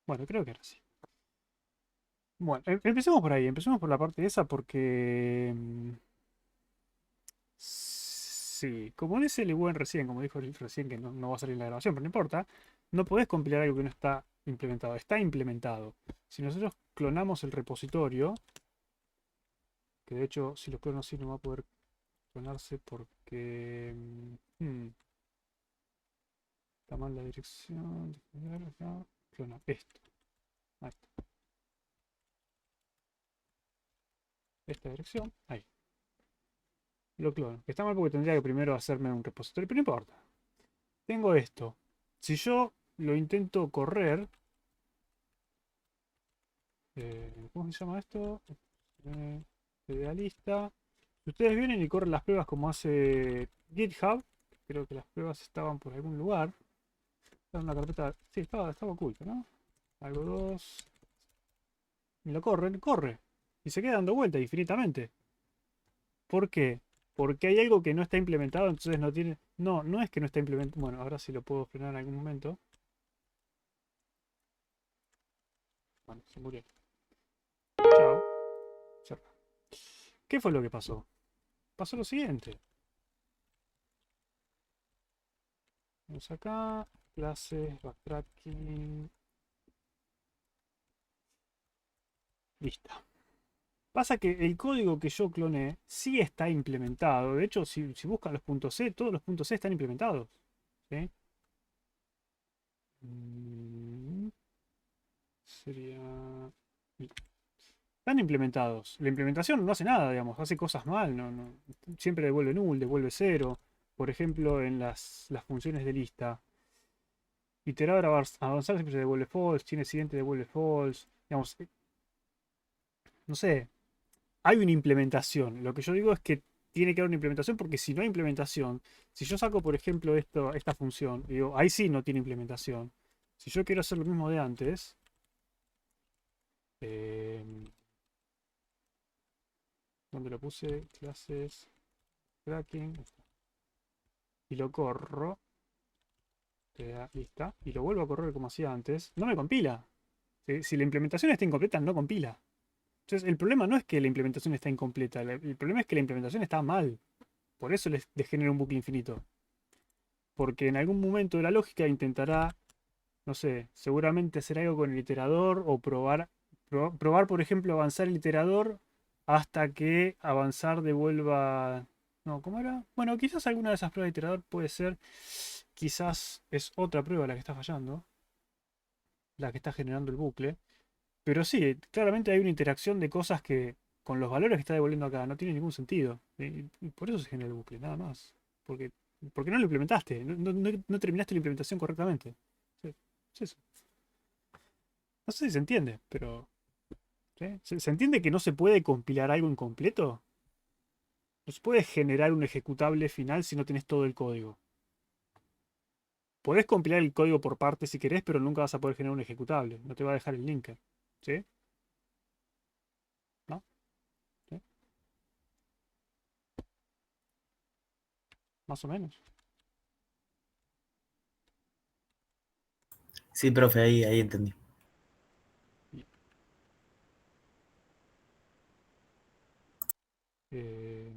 Bueno, creo que ahora sí. Bueno, empecemos por ahí, empecemos por la parte esa porque... sí, como dice el buen recién, como dijo él recién que no va a salir en la grabación, pero no importa, no podés compilar algo que no está implementado, está implementado. Si nosotros clonamos el repositorio, que de hecho si lo clono así no va a poder clonarse porque... está mal la dirección, clonar esto, ahí está, esta dirección, ahí. Lo clono. Está mal porque tendría que primero hacerme un repositorio, pero no importa. Tengo esto. Si yo lo intento correr, ¿cómo se llama esto? Eh, Idealista. Si ustedes vienen y corren las pruebas como hace GitHub, creo que las pruebas estaban por algún lugar. Estaba en una carpeta. Sí, estaba oculto, ¿no? Algo 2. Y lo corren, corre. Y se queda dando vuelta infinitamente. ¿Por qué? Porque hay algo que no está implementado, entonces no tiene. No, no es que no está implementado. Bueno, ahora sí lo puedo frenar en algún momento. Bueno, se murió. Chao. Cerra. ¿Qué fue lo que pasó? Pasó lo siguiente. Vamos acá. Clases, backtracking. Listo. Pasa que el código que yo cloné sí está implementado. De hecho, si buscan los puntos C, todos los puntos C están implementados. ¿Sí? Mm, sería... Están implementados. La implementación no hace nada, digamos, hace cosas mal. Siempre devuelve null, devuelve cero. Por ejemplo, en las funciones de lista. Iterar, avanzar siempre se devuelve false. Tiene siguiente devuelve false. Digamos, no sé. Hay una implementación. Lo que yo digo es que tiene que haber una implementación porque si no hay implementación, si yo saco, por ejemplo, esta función, digo, ahí sí no tiene implementación. Si yo quiero hacer lo mismo de antes, eh, ¿dónde lo puse? Clases, tracking, y lo corro, lista, y lo vuelvo a correr como hacía antes, no me compila. Si la implementación está incompleta, no compila. Entonces, el problema no es que la implementación está incompleta, el problema es que la implementación está mal. Por eso les genera un bucle infinito. Porque en algún momento de la lógica intentará, no sé, seguramente hacer algo con el iterador o probar, por ejemplo, avanzar el iterador hasta que avanzar devuelva... No, ¿cómo era? Bueno, quizás alguna de esas pruebas de iterador puede ser, quizás es otra prueba la que está fallando, la que está generando el bucle. Pero sí, claramente hay una interacción de cosas que con los valores que está devolviendo acá no tiene ningún sentido. Y por eso se genera el bucle, nada más. Porque, porque no lo implementaste, no terminaste la implementación correctamente. Sí, es eso. No sé si se entiende, pero... ¿sí? ¿Se entiende que no se puede compilar algo incompleto? No se puede generar un ejecutable final si no tenés todo el código. Podés compilar el código por partes si querés, pero nunca vas a poder generar un ejecutable. No te va a dejar el linker. ¿Sí? ¿No? ¿Sí? Más o menos. Sí, profe, ahí entendí. Y, eh,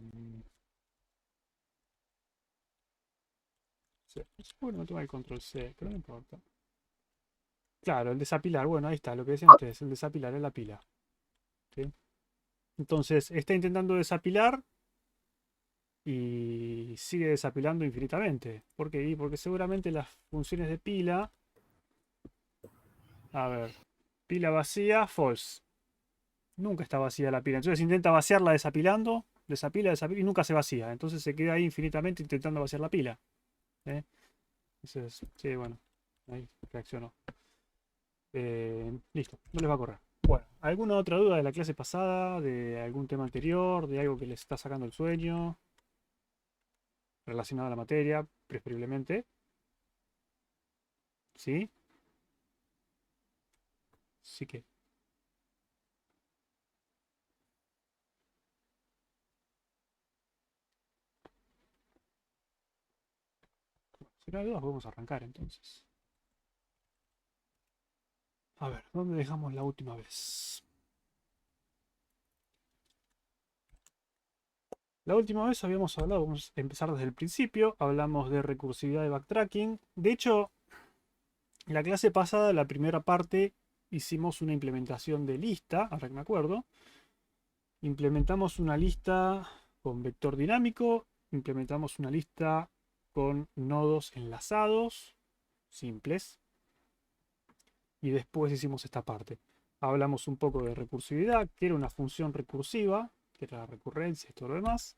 sí. Bueno, no toma el control C, pero no importa. Claro, el desapilar. Bueno, ahí está, lo que decían ustedes. El desapilar es la pila. ¿Sí? Entonces, está intentando desapilar y sigue desapilando infinitamente. ¿Por qué? Y porque seguramente las funciones de pila, a ver, pila vacía, false. Nunca está vacía la pila. Entonces intenta vaciarla desapilando, desapila, desapila y nunca se vacía. Entonces se queda ahí infinitamente intentando vaciar la pila. ¿Eh? Entonces, sí, bueno, ahí reaccionó. Listo, no les va a correr. Bueno, ¿alguna otra duda de la clase pasada? ¿De algún tema anterior? ¿De algo que les está sacando el sueño? Relacionado a la materia, preferiblemente. ¿Sí? Sí que. Si no hay dudas, podemos arrancar entonces. A ver, ¿dónde dejamos la última vez? La última vez habíamos hablado, vamos a empezar desde el principio, hablamos de recursividad de backtracking. De hecho, en la clase pasada, la primera parte, hicimos una implementación de lista, ahora que me acuerdo. Implementamos una lista con vector dinámico, implementamos una lista con nodos enlazados, simples, y después hicimos esta parte. Hablamos un poco de recursividad, que era una función recursiva, que era la recurrencia y todo lo demás.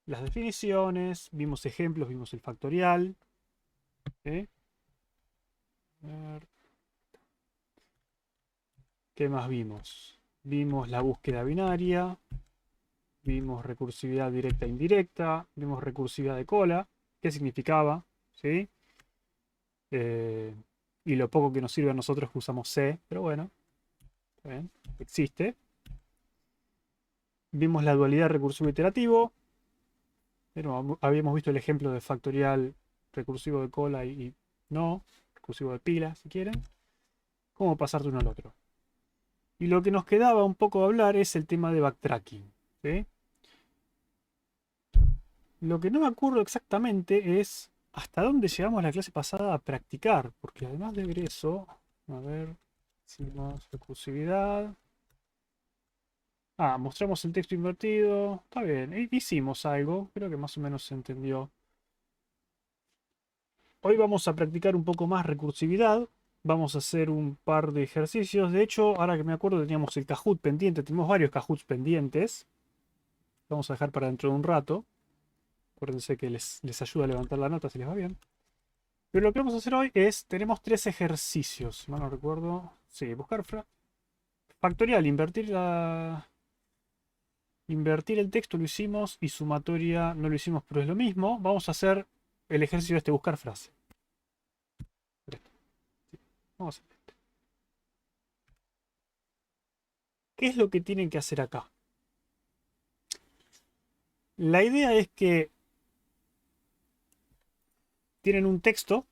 Las definiciones, vimos ejemplos, vimos el factorial. ¿Eh? ¿Qué más vimos? Vimos la búsqueda binaria, vimos recursividad directa e indirecta, vimos recursividad de cola, qué significaba, ¿sí? Y lo poco que nos sirve a nosotros que usamos C, pero bueno, está bien, existe. Vimos la dualidad recursivo iterativo, pero habíamos visto el ejemplo de factorial recursivo de cola y no, recursivo de pila, si quieren. Cómo pasar de uno al otro. Y lo que nos quedaba un poco de hablar es el tema de backtracking, ¿sí? Lo que no me acuerdo exactamente es hasta dónde llegamos la clase pasada a practicar, porque además de ver eso, a ver, hicimos recursividad. Ah, mostramos el texto invertido. Está bien, hicimos algo, creo que más o menos se entendió. Hoy vamos a practicar un poco más recursividad. Vamos a hacer un par de ejercicios. De hecho, ahora que me acuerdo, teníamos el Kahoot pendiente. Tenemos varios Kahoots pendientes. Vamos a dejar para dentro de un rato. Acuérdense que les ayuda a levantar la nota si les va bien. Pero lo que vamos a hacer hoy es, tenemos tres ejercicios, si mal no recuerdo. Sí, buscar factorial, invertir el texto lo hicimos y sumatoria no lo hicimos, pero es lo mismo. Vamos a hacer el ejercicio este, buscar frase. Vamos a hacer este. ¿Qué es lo que tienen que hacer acá? La idea es que tienen un texto,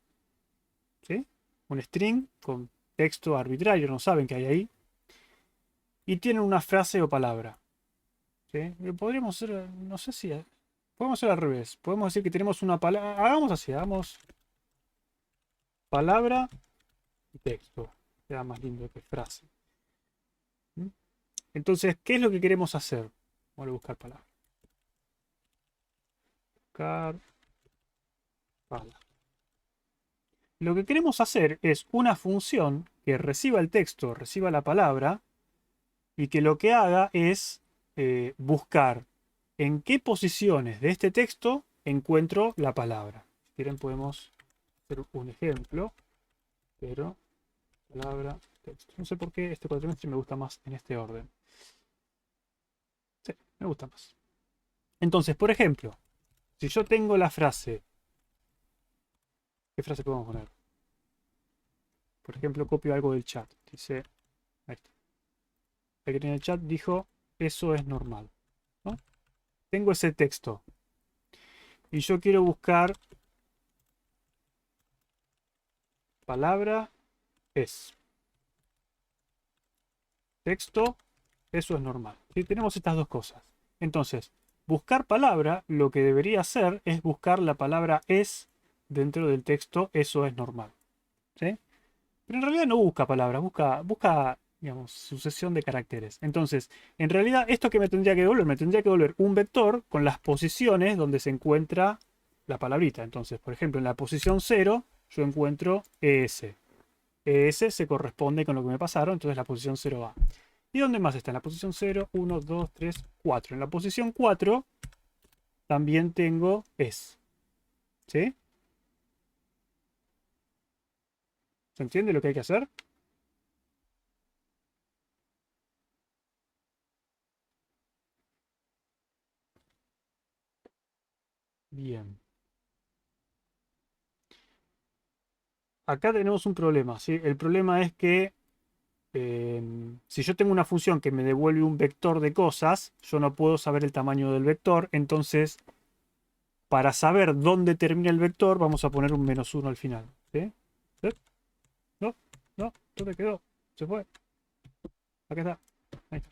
¿sí? Un string con texto arbitrario, no saben qué hay ahí. Y tienen una frase o palabra. ¿Sí? Podríamos hacer, no sé si... Podemos hacer al revés. Podemos decir que tenemos una palabra... Hagamos así, hagamos palabra y texto. Queda más lindo que frase. ¿Mm? Entonces, ¿qué es lo que queremos hacer? Vamos a buscar palabra. Buscar palabra. Lo que queremos hacer es una función que reciba el texto, reciba la palabra, y que lo que haga es buscar en qué posiciones de este texto encuentro la palabra. Si quieren podemos hacer un ejemplo, pero palabra, texto. No sé por qué este cuatrimestre me gusta más en este orden. Sí, me gusta más. Entonces, por ejemplo, si yo tengo la frase, ¿qué frase podemos poner? Por ejemplo, copio algo del chat. Dice, ahí está. El que tiene el chat dijo, eso es normal. ¿No? Tengo ese texto. Y yo quiero buscar palabra es. Texto, eso es normal. ¿Sí? Tenemos estas dos cosas. Entonces, buscar palabra, lo que debería hacer es buscar la palabra es dentro del texto, eso es normal. ¿Sí? Pero en realidad no busca palabras, busca, digamos, sucesión de caracteres. Entonces, en realidad, esto que me tendría que devolver, me tendría que devolver un vector con las posiciones donde se encuentra la palabrita. Entonces, por ejemplo, en la posición 0, yo encuentro ES. ES se corresponde con lo que me pasaron, entonces la posición 0 va. ¿Y dónde más está? En la posición 0, 1, 2, 3, 4. En la posición 4 también tengo es. ¿Sí? ¿Se entiende lo que hay que hacer? Bien. Acá tenemos un problema, ¿sí? El problema es que si yo tengo una función que me devuelve un vector de cosas, yo no puedo saber el tamaño del vector. Entonces, para saber dónde termina el vector, vamos a poner un -1 al final. ¿Sí? ¿Sí? ¿No? No, ¿dónde quedó? Se fue. Acá está. Ahí está.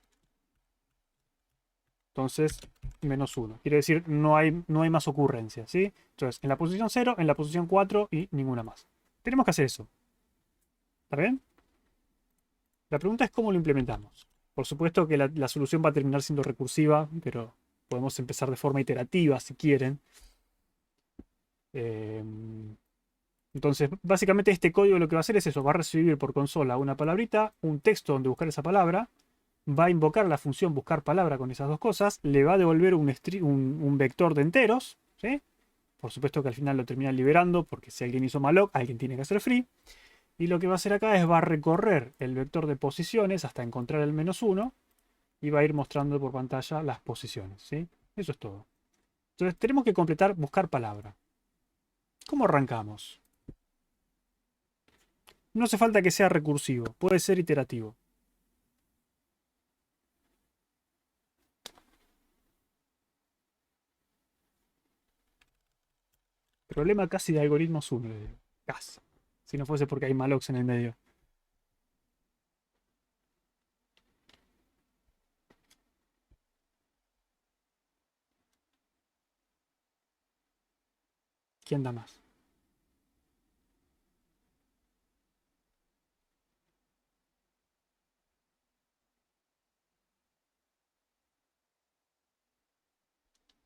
Entonces, -1. Quiere decir, no hay más ocurrencias, ¿sí? Entonces, en la posición 0, en la posición 4 y ninguna más. Tenemos que hacer eso. ¿Está bien? La pregunta es cómo lo implementamos. Por supuesto que la solución va a terminar siendo recursiva, pero podemos empezar de forma iterativa si quieren. Eh, entonces, básicamente este código lo que va a hacer es eso, va a recibir por consola una palabrita, un texto donde buscar esa palabra, va a invocar la función buscar palabra con esas dos cosas, le va a devolver un vector de enteros, ¿sí? Por supuesto que al final lo termina liberando, porque si alguien hizo malloc, alguien tiene que hacer free. Y lo que va a hacer acá es va a recorrer el vector de posiciones hasta encontrar el -1 y va a ir mostrando por pantalla las posiciones, ¿sí? Eso es todo. Entonces tenemos que completar buscar palabra. ¿Cómo arrancamos? No hace falta que sea recursivo, puede ser iterativo. Problema casi de algoritmos 1, le digo. Casi. Si no fuese porque hay mallocs en el medio. ¿Quién da más?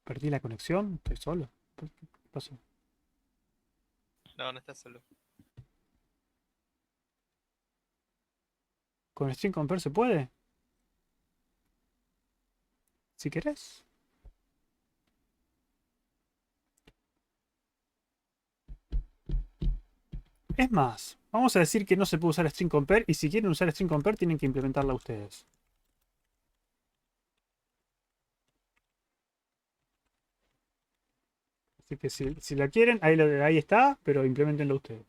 ¿Perdí la conexión? ¿Estoy solo? ¿Qué pasó? No, no estás solo. ¿Con String Compare se puede? Si querés. Es más, vamos a decir que no se puede usar String Compare y si quieren usar String Compare tienen que implementarla ustedes. Así que si la quieren, ahí está, pero implementenlo ustedes.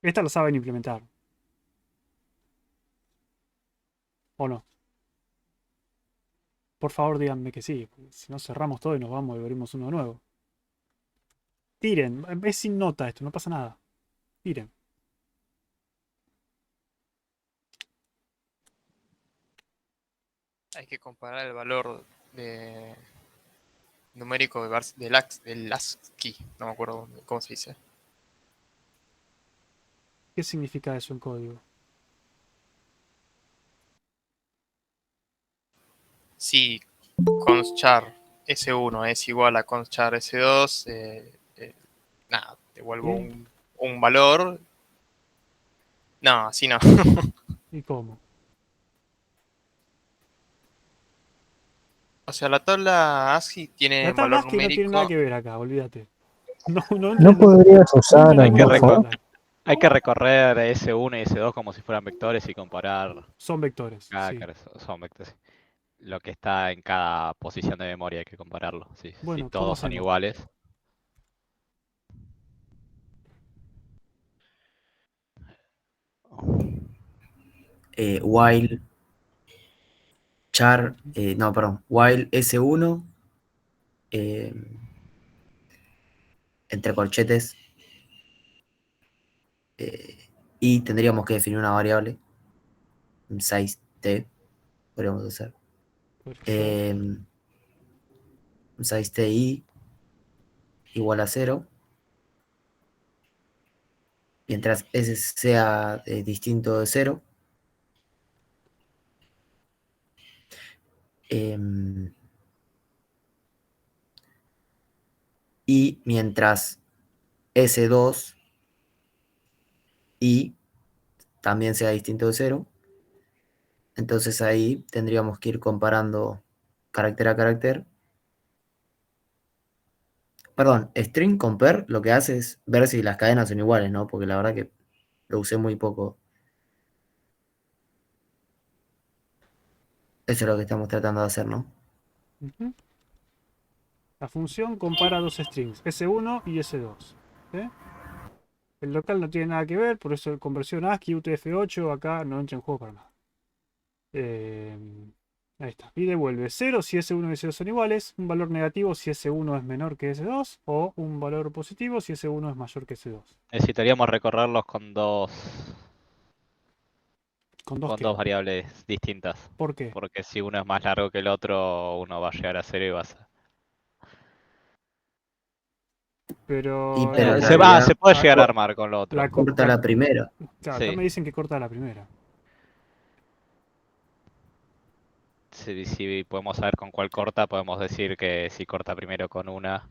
Esta la saben implementar, ¿o no? Por favor, díganme que sí, porque si no cerramos todo y nos vamos y abrimos uno nuevo. Tiren, es sin nota esto, no pasa nada. Tiren. Hay que comparar el valor de numérico del ASCII. No me acuerdo cómo se dice. ¿Qué significa eso en código? Si conschar S1 es igual a conschar S2, nada, devuelvo ¿Sí? un valor. No, así no. ¿Y cómo? O sea, la tabla ASCII tiene La tabla valor ASCII no tiene nada numérico. que ver acá, olvídate. No, no ¿No entren, podrías no usar entren en Hay ningún que, por otro favor? reco- timeline. hay que recorrer S1 y S2 como si fueran vectores y comparar Son vectores, cada, sí. son vectores. Lo que está en cada posición de memoria hay que compararlo. Si Bueno, ¿cómo todos son hacemos? iguales. While char, no, perdón, while S1, eh, entre corchetes, y tendríamos que definir una variable, un size t, podríamos hacer. Podría ser. Un size ti igual a 0, mientras ese sea distinto de 0. Y mientras S2 y también sea distinto de 0, entonces ahí tendríamos que ir comparando carácter a carácter. Perdón, string compare lo que hace es ver si las cadenas son iguales, ¿no? Porque la verdad que lo usé muy poco. Eso es lo que estamos tratando de hacer, ¿no? Ujú. La función compara dos strings, S1 y S2. ¿Sí? El local no tiene nada que ver, por eso conversión ASCII, UTF-8, acá no entra en juego para nada. Eh, Ahí está. Y devuelve 0 si S1 y S2 son iguales, un valor negativo si S1 es menor que S2, o un valor positivo si S1 es mayor que S2. Necesitaríamos recorrerlos con dos ¿Con dos qué? variables distintas. ¿Por qué? Porque si uno es más largo que el otro, uno va a llegar a 0 y va a ser. Pero pero en Se realidad puede llegar a co- armar con lo otro. corta la primera. claro, acá Sí. me dicen que corta la primera. Si podemos saber con cuál corta, podemos decir que si corta primero con una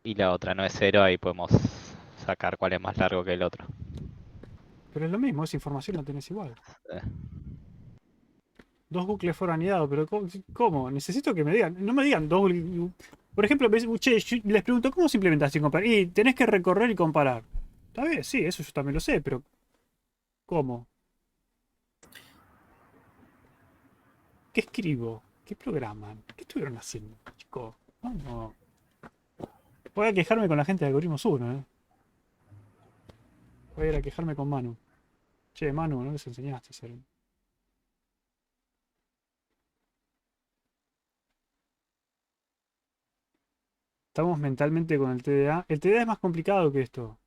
y la otra no es 0, ahí podemos sacar cuál es más largo que el otro. Pero es lo mismo, esa información la tenés igual. Eh. Dos bucles fueron anidados, pero ¿cómo? Necesito que me digan. No me digan dos. Por ejemplo, che, yo les pregunto, ¿cómo se implementa sin comparar? Y tenés que recorrer y comparar. Está bien, sí, eso yo también lo sé, pero ¿cómo? ¿Qué escribo? ¿Qué programan? ¿Qué estuvieron haciendo, chicos? No. Voy a quejarme con la gente de Algoritmos 1, ¿eh? Voy a ir a quejarme con Manu. Che, Manu, no les enseñaste a hacer. Estamos mentalmente con el TDA. El TDA es más complicado que esto.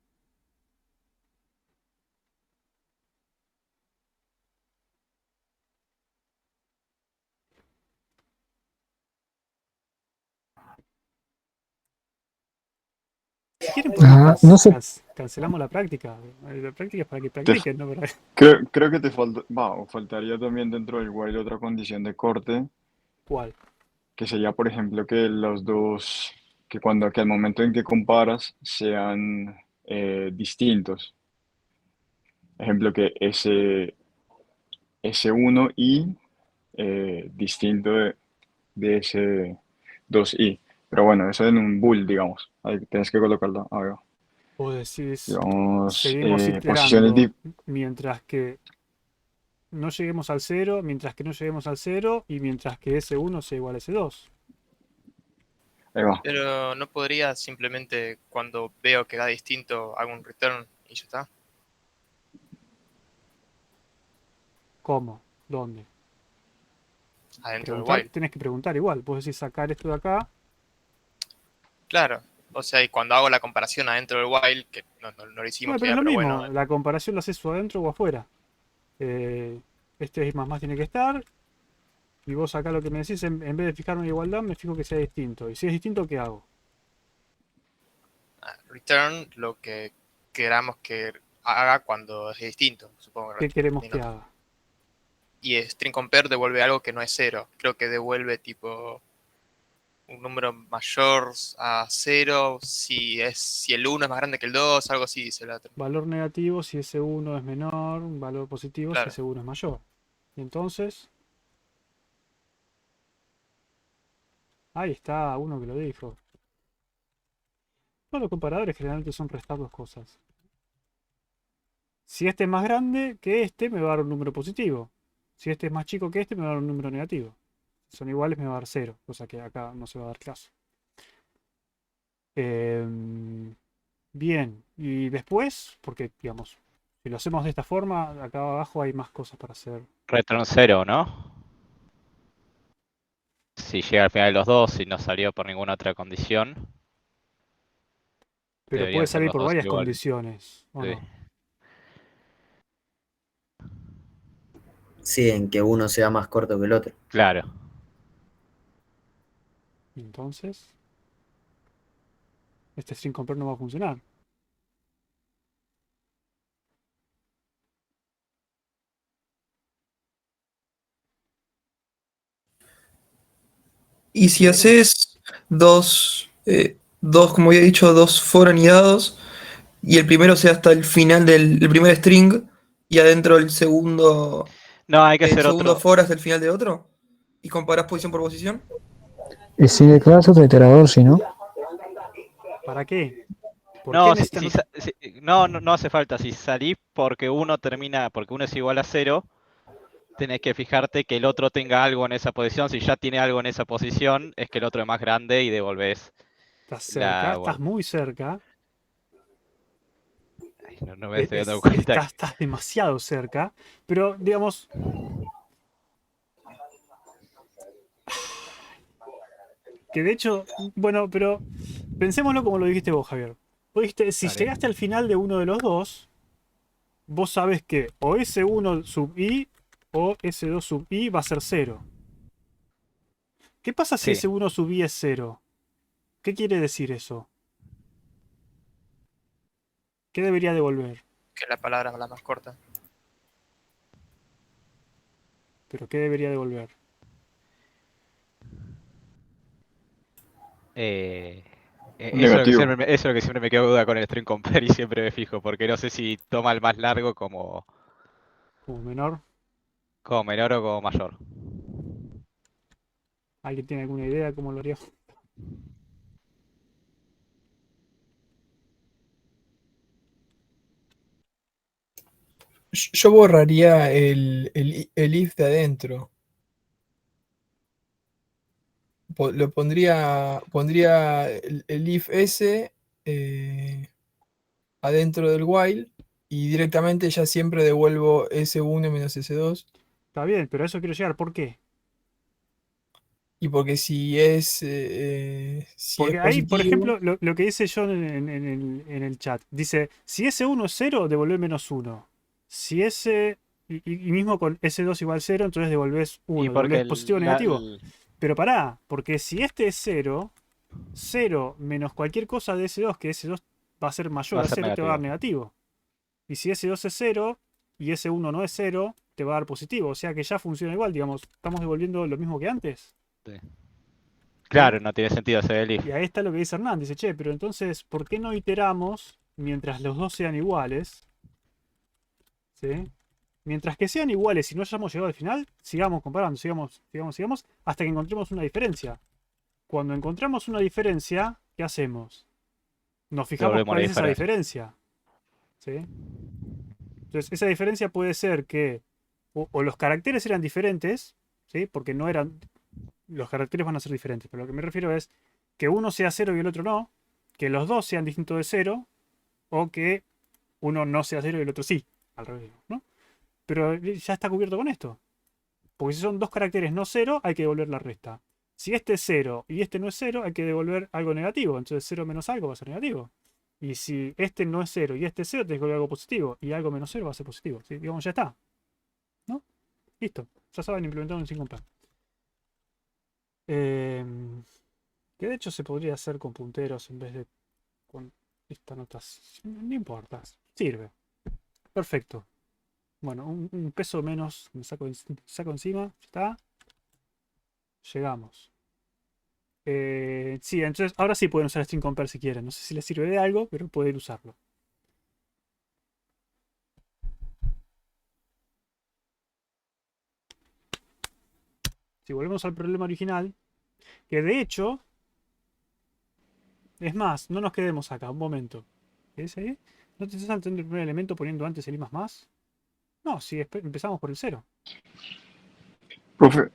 Si quieren podemos No sé, cancelamos la práctica. La práctica es para que Te- practiquen, ¿no? creo que te faltaría también dentro del while otra condición de corte, ¿Cuál? que sería, por ejemplo, que los dos, que al momento en que comparas sean distintos. Ejemplo, que S1 y distinto de S2i. Pero bueno, eso en un bool, digamos. Ahí tienes que colocarlo. A ver, Vos decís, digamos, seguimos posiciones. iterando mientras que no lleguemos al 0, mientras que no lleguemos al 0 y mientras que S1 sea igual a S2. Ahí va. Pero no podría simplemente cuando veo que da distinto hago un return y ya está. ¿Cómo? ¿Dónde? Adentro del Preguntar, while. tenés que preguntar igual. Vos decís sacar esto de acá. Claro. O sea, y cuando hago la comparación adentro del while, que no lo hicimos Bueno, pero es todavía, lo pero mismo. bueno, La comparación la haces o adentro o afuera. Este es más tiene que estar. Y vos acá lo que me decís, en vez de fijarme en igualdad, me fijo que sea distinto. Y si es distinto, ¿qué hago? return lo que queramos que haga cuando es distinto, supongo. ¿Qué queremos que haga? Y string compare devuelve algo que no es 0. Creo que devuelve tipo un número mayor a 0 si el 1 es más grande que el 2, algo así dice el otro. Valor negativo si S1 es menor, un valor positivo Claro. si S1 es mayor. Y entonces, ahí está uno que lo dijo. No, los comparadores generalmente son restar dos cosas. Si este es más grande que este, me va a dar un número positivo. Si este es más chico que este, me va a dar un número negativo. Si son iguales, me va a dar 0, cosa que acá no se va a dar caso. Bien, y después, porque digamos, si lo hacemos de esta forma, acá abajo hay más cosas para hacer. Return 0, ¿no? Si llega al final de los dos y no salió por ninguna otra condición. Pero Deberían puede ser salir los por dos varias iguales. condiciones, ¿o Sí. no? Sí, en que uno sea más corto que el otro. Claro. Entonces, este string compare no va a funcionar. y si haces dos, como había dicho, dos for anidados, y el primero sea hasta el final del primer string, y adentro No, hay que el hacer segundo otro. for hasta el final de otro, y comparás posición por posición. Y si declaras otro iterador, si no. ¿Para qué? ¿Por No, qué necesitan no hace falta. Si salís porque uno es igual a 0, tenés que fijarte que el otro tenga algo en esa posición. Si ya tiene algo en esa posición, es que el otro es más grande y devolvés Estás cerca, la estás muy cerca. No me estoy dando cuenta. Estás demasiado cerca, pero digamos, que de hecho, bueno, pero pensémoslo como lo dijiste vos, Javier. Vos dijiste, si Dale. llegaste al final de uno de los dos, vos sabés que o S1 sub i o S2 sub i va a ser 0. ¿Qué pasa si Sí. S1 sub i es 0? ¿Qué quiere decir eso? ¿Qué debería devolver? Que la palabra la más corta. ¿Pero qué debería devolver? Eh, Un eso, es lo que negativo. siempre eso es lo que siempre me quedo duda con el string compare y siempre me fijo, porque no sé si toma el más largo Como menor. como menor o como mayor. ¿Alguien tiene alguna idea de cómo lo haría? Yo borraría el if de adentro. Pondría el if ese adentro del while y directamente ya siempre devuelvo S1 menos S2. Está bien, pero a eso quiero llegar. ¿Por qué? Y porque si es Porque ahí, por positivo, ejemplo, lo que dice John en el chat, dice, si S1 es 0, devolver menos 1. Si S, y mismo con S2 igual 0, entonces devolvés Y 1, porque devolvés positivo o negativo. Pero pará, porque si este es 0, 0 menos cualquier cosa de S2, que S2 va a ser va mayor a a ser 0, te va a dar negativo. negativo. Y si S2 es 0 y S1 no es 0, te va a dar positivo. O sea que ya funciona igual, digamos, estamos devolviendo lo mismo que antes. Sí. ¿Sí? Claro, no tiene sentido hacer el if. Y ahí está lo que dice Hernán. Dice, che, pero entonces, ¿por qué no iteramos mientras los dos sean iguales? ¿Sí? Mientras que sean iguales y no hayamos llegado al final, sigamos comparando, sigamos, hasta que encontremos una diferencia. Cuando encontramos una diferencia, ¿qué hacemos? Nos fijamos Devolvemos la cuál es esa diferencia. diferencia. ¿Sí? Entonces, esa diferencia puede ser que o los caracteres eran diferentes, ¿sí? Porque no eran. Los caracteres van a ser diferentes, pero lo que me refiero es que uno sea cero y el otro no, que los dos sean distintos de cero, o que uno no sea cero y el otro sí, al revés, ¿no? Pero ya está cubierto con esto. Porque si son dos caracteres no cero, hay que devolver la resta. Si este es cero y este no es cero, hay que devolver algo negativo. Entonces 0 menos algo va a ser negativo. Y si este no es cero y este es cero, tenés que devolver algo positivo. Y algo menos cero va a ser positivo. ¿Sí? Digamos, ya está. ¿No? Listo. Ya saben implementar un 5 plan. Que de hecho se podría hacer con punteros en vez de con esta notación. No importa. Sirve. Perfecto. Bueno, un peso menos me saco encima. Ya está. Llegamos. Sí, entonces ahora sí pueden usar String Compare si quieren. No sé si les sirve de algo, pero pueden usarlo. Si volvemos al problema original, que de hecho, es más, no nos quedemos acá, un momento. ¿Qué dice ahí? ¿No te estás saltando el primer elemento poniendo antes el i más? No, si empezamos por el 0. Profe,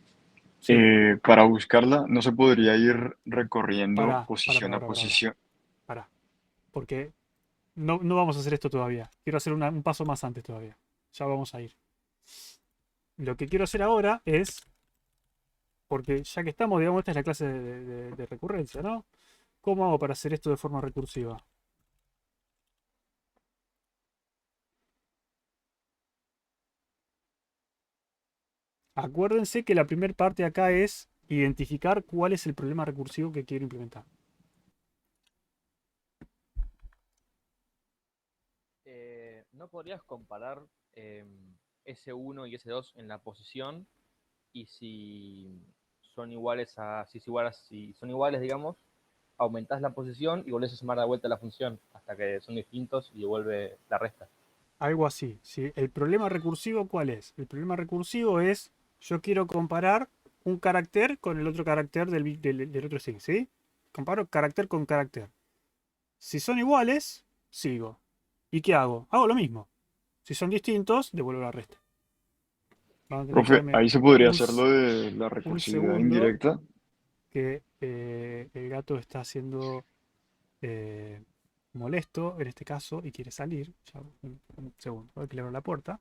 Sí, para buscarla, ¿no se podría ir recorriendo para, posición a posición? para. Porque no vamos a hacer esto todavía. Quiero hacer un paso más antes todavía. Ya vamos a ir. Lo que quiero hacer ahora es, porque ya que estamos, digamos, esta es la clase de recurrencia, ¿no? ¿Cómo hago para hacer esto de forma recursiva? Acuérdense que la primera parte acá es identificar cuál es el problema recursivo que quiero implementar. ¿No podrías comparar S1 y S2 en la posición y si son iguales si son iguales, digamos, aumentás la posición y volvés a sumar de vuelta la función hasta que son distintos y devuelve la resta? Algo así, ¿sí? ¿El problema recursivo cuál es? El problema recursivo es, yo quiero comparar un carácter con el otro carácter del otro string, ¿sí? Comparo carácter con carácter. Si son iguales, sigo. ¿Y qué hago? Hago lo mismo. Si son distintos, devuelvo la resta. Van a tener que Profe, darme ahí se podría un, hacer lo de la un recursividad segundo indirecta. que el gato está haciendo molesto en este caso y quiere salir. Ya, un segundo, voy a que le abro la puerta.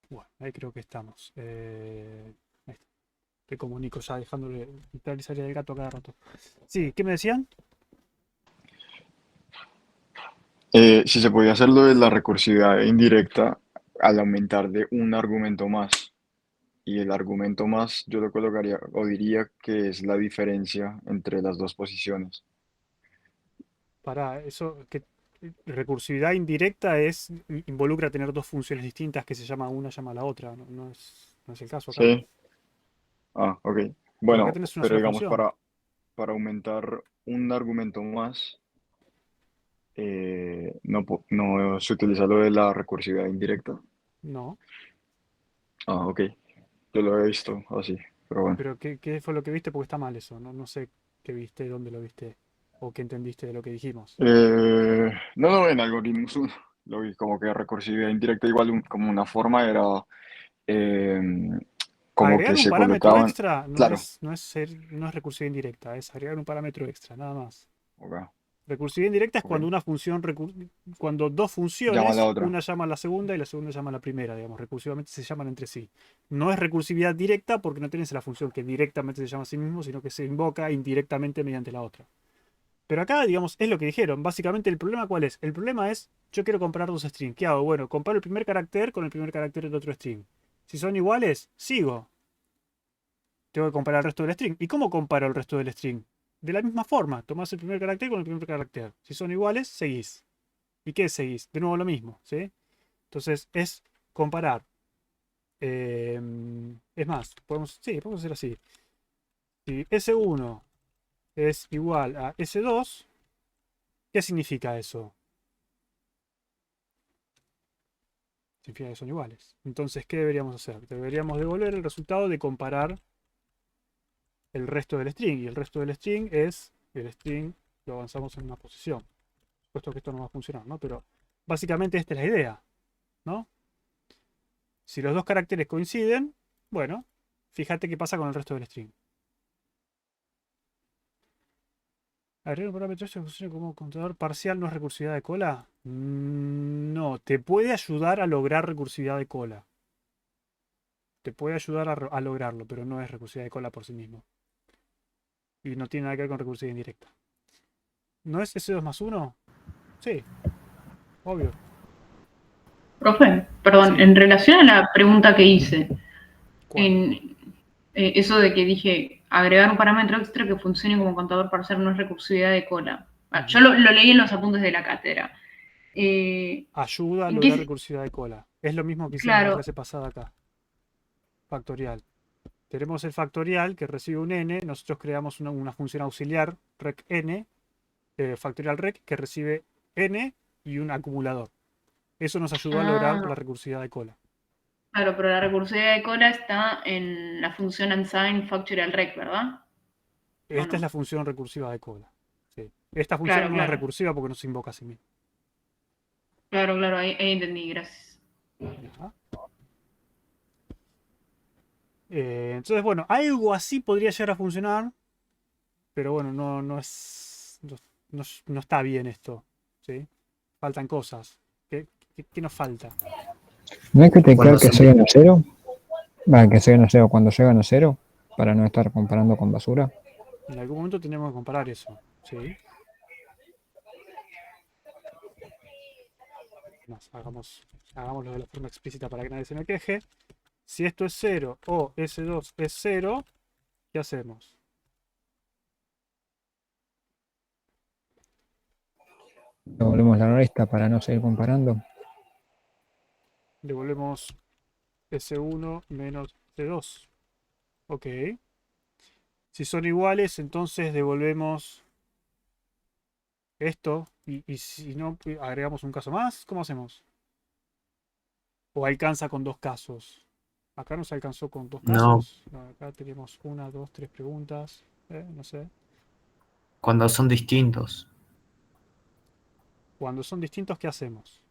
Bueno, ahí creo que estamos. Ahí está. Te comunico ya, dejándole entrar y salir del gato a cada rato. Sí, ¿qué me decían? Si se podía hacer lo de la recursividad indirecta al aumentar de un argumento más. Y el argumento más yo lo colocaría o diría que es la diferencia entre las dos posiciones. Para eso, que recursividad indirecta involucra tener dos funciones distintas que se llama una, llama a la otra. No, no es el caso acá. ¿Sí? Ah, ok. Porque acá Bueno, tenés una pero sola digamos función. para aumentar un argumento más, no se utiliza lo de la recursividad indirecta. No. Ah, ok. Yo lo he visto así, pero bueno. Pero ¿qué fue lo que viste? Porque está mal eso. No sé qué viste, dónde lo viste o qué entendiste de lo que dijimos. No, en Algorithmus 1 lo vi como que recursividad indirecta igual como una forma era eh, como Agregar que un se parámetro colocaban, extra claro, no es recursividad indirecta, es agregar un parámetro extra, nada más. ok, Recursividad indirecta es ok, cuando cuando dos llama a la funciones, otra, una llama a la segunda y la segunda llama a la primera, digamos, recursivamente se llaman entre sí. No es recursividad directa porque no tienes la función que directamente se llama a sí mismo, sino que se invoca indirectamente mediante la otra. Pero acá, digamos, es lo que dijeron. Básicamente, ¿el problema cuál es? El problema es, yo quiero comparar dos strings. ¿Qué hago? Bueno, comparo el primer carácter con el primer carácter del otro string. Si son iguales, sigo. Tengo que comparar el resto del string. ¿Y cómo comparo el resto del string? De la misma forma, tomás el primer carácter con el primer carácter. Si son iguales, seguís. ¿Y qué seguís? De nuevo lo mismo, ¿sí? Entonces es comparar. Es más, podemos hacer así. Si S1 es igual a S2, ¿qué significa eso? Significa que son iguales. Entonces, ¿qué deberíamos hacer? Deberíamos devolver el resultado de comparar el resto del string. Y el resto del string es el string, lo avanzamos en una posición. Puesto que esto no va a funcionar, ¿no? Pero básicamente esta es la idea, ¿no? Si los dos caracteres coinciden, bueno, fíjate qué pasa con el resto del string. Agregar un parámetro que funcione como contador parcial no es recursividad de cola. No, te puede ayudar a lograr recursividad de cola. Te puede ayudar a lograrlo, pero no es recursividad de cola por sí mismo. Y no tiene nada que ver con recursividad indirecta. ¿No es S2 más 1? Sí, obvio. Profe, perdón, Sí. en relación a la pregunta que hice, ¿Cuál? en eso de que dije agregar un parámetro extra que funcione como contador parcial no es recursividad de cola. Yo lo leí en los apuntes de la cátedra. Ayuda a ¿En lograr qué? recursividad de cola. Es lo mismo que hicimos la Claro, clase pasada acá. Factorial. Tenemos el factorial que recibe un n. Nosotros creamos una función auxiliar, recn, factorial rec, que recibe n y un acumulador. Eso nos ayudó a lograr la recursividad de cola. claro, pero la recursividad de cola está en la función unsigned factorial rec, ¿verdad? ¿O Esta es no? la función recursiva de cola. Sí. Esta función Claro, no es claro. recursiva porque no se invoca a sí misma. Claro, claro, ahí entendí, gracias. Ya. Entonces, bueno, algo así podría llegar a funcionar, pero bueno, no está bien esto. ¿Sí? Faltan cosas. ¿Qué nos falta? ¿No hay que teclear Cuando que se se gana cero? Va, que se gana cero cuando se gana cero, para no estar comparando con basura. En algún momento tenemos que comparar eso. ¿Sí? Hagámoslo de la forma explícita para que nadie se me queje. Si esto es 0 o S2 es 0, ¿qué hacemos? Devolvemos la resta para no seguir comparando. Devolvemos S1 menos S2. Ok. Si son iguales, entonces devolvemos esto. Y si no, agregamos un caso más. ¿Cómo hacemos? ¿O alcanza con dos casos? Acá nos alcanzó con 2 No. casos. No, acá tenemos 1, 2, 3 preguntas. No sé. Cuando son distintos. Cuando son distintos, ¿qué hacemos?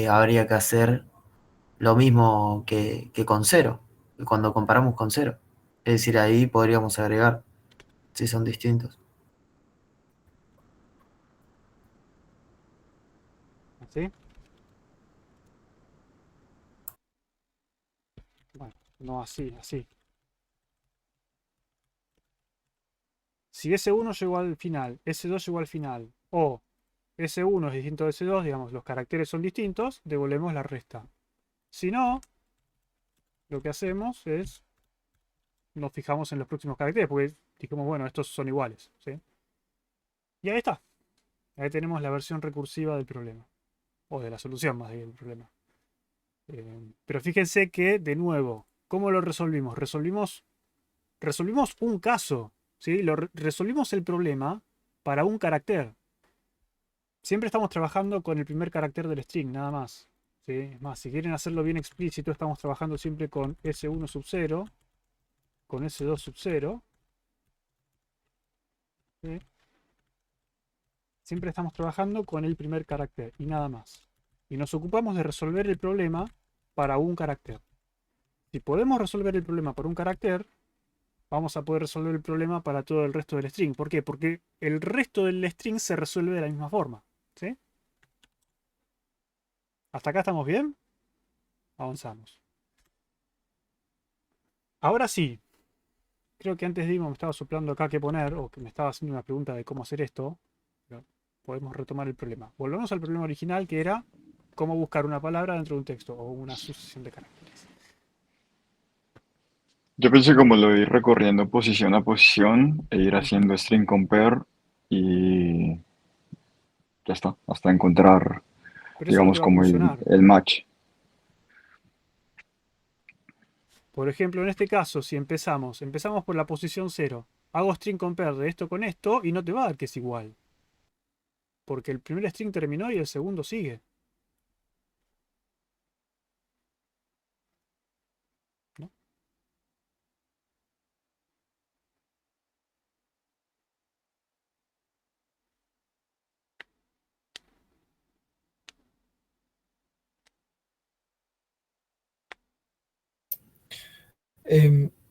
Habría que hacer lo mismo que con cero, que cuando comparamos con cero. Es decir, ahí podríamos agregar si son distintos. ¿Así? Bueno, no así, así. Si S1 llegó al final, S2 llegó al final, o S1 es distinto de S2, digamos, los caracteres son distintos, devolvemos la resta. Si no, lo que hacemos es nos fijamos en los próximos caracteres, porque dijimos, bueno, estos son iguales, ¿sí? Y ahí está. Ahí tenemos la versión recursiva del problema. O de la solución más bien del problema. Pero fíjense que, de nuevo, ¿cómo lo resolvimos? Resolvimos un caso, ¿sí? Resolvimos el problema para un carácter. Siempre estamos trabajando con el primer carácter del string, nada más. ¿Sí? Es más, si quieren hacerlo bien explícito, estamos trabajando siempre con S1 sub 0, con S2 sub 0. ¿Sí? Siempre estamos trabajando con el primer carácter y nada más. Y nos ocupamos de resolver el problema para un carácter. Si podemos resolver el problema para un carácter, vamos a poder resolver el problema para todo el resto del string. ¿Por qué? Porque el resto del string se resuelve de la misma forma. ¿Sí? ¿Hasta acá estamos bien? Avanzamos. Ahora sí. Creo que antes Dimo me estaba soplando acá qué poner, o que me estaba haciendo una pregunta de cómo hacer esto. Pero podemos retomar el problema. Volvemos al problema original, que era cómo buscar una palabra dentro de un texto o una sucesión de caracteres. Yo pensé como lo de ir recorriendo posición a posición e ir haciendo string compare y ya está, hasta encontrar, Pero eso no te digamos, va a como funcionar. el match. Por ejemplo, en este caso, si empezamos por la posición 0, hago string compare de esto con esto y no te va a dar que es igual. Porque el primer string terminó y el segundo sigue. ¿No?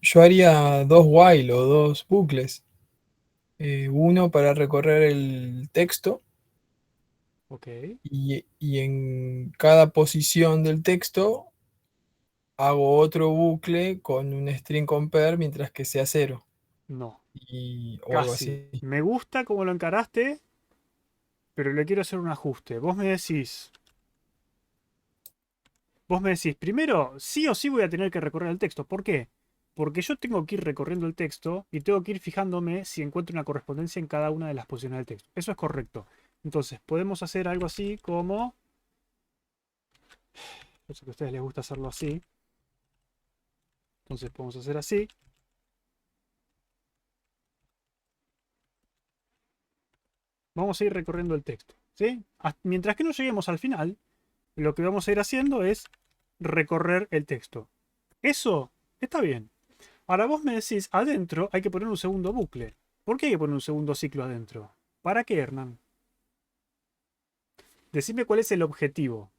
Yo haría 2 while o 2 bucles. Uno para recorrer el texto Ok. y en cada posición del texto hago otro bucle con un string compare mientras que sea 0 No. o algo Casi. así. Me gusta cómo lo encaraste, pero le quiero hacer un ajuste. Vos me decís, primero, sí o sí voy a tener que recorrer el texto. ¿Por qué? Porque yo tengo que ir recorriendo el texto y tengo que ir fijándome si encuentro una correspondencia en cada una de las posiciones del texto. Eso es correcto. Entonces, podemos hacer algo así como... Yo sé que a ustedes les gusta hacerlo así. Entonces podemos hacer así. Vamos a ir recorriendo el texto, ¿sí? Mientras que no lleguemos al final, lo que vamos a ir haciendo es recorrer el texto. Eso está bien. Ahora vos me decís, adentro hay que poner un segundo bucle. ¿Por qué hay que poner un segundo ciclo adentro? ¿Para qué, Hernán? Decime cuál es el objetivo.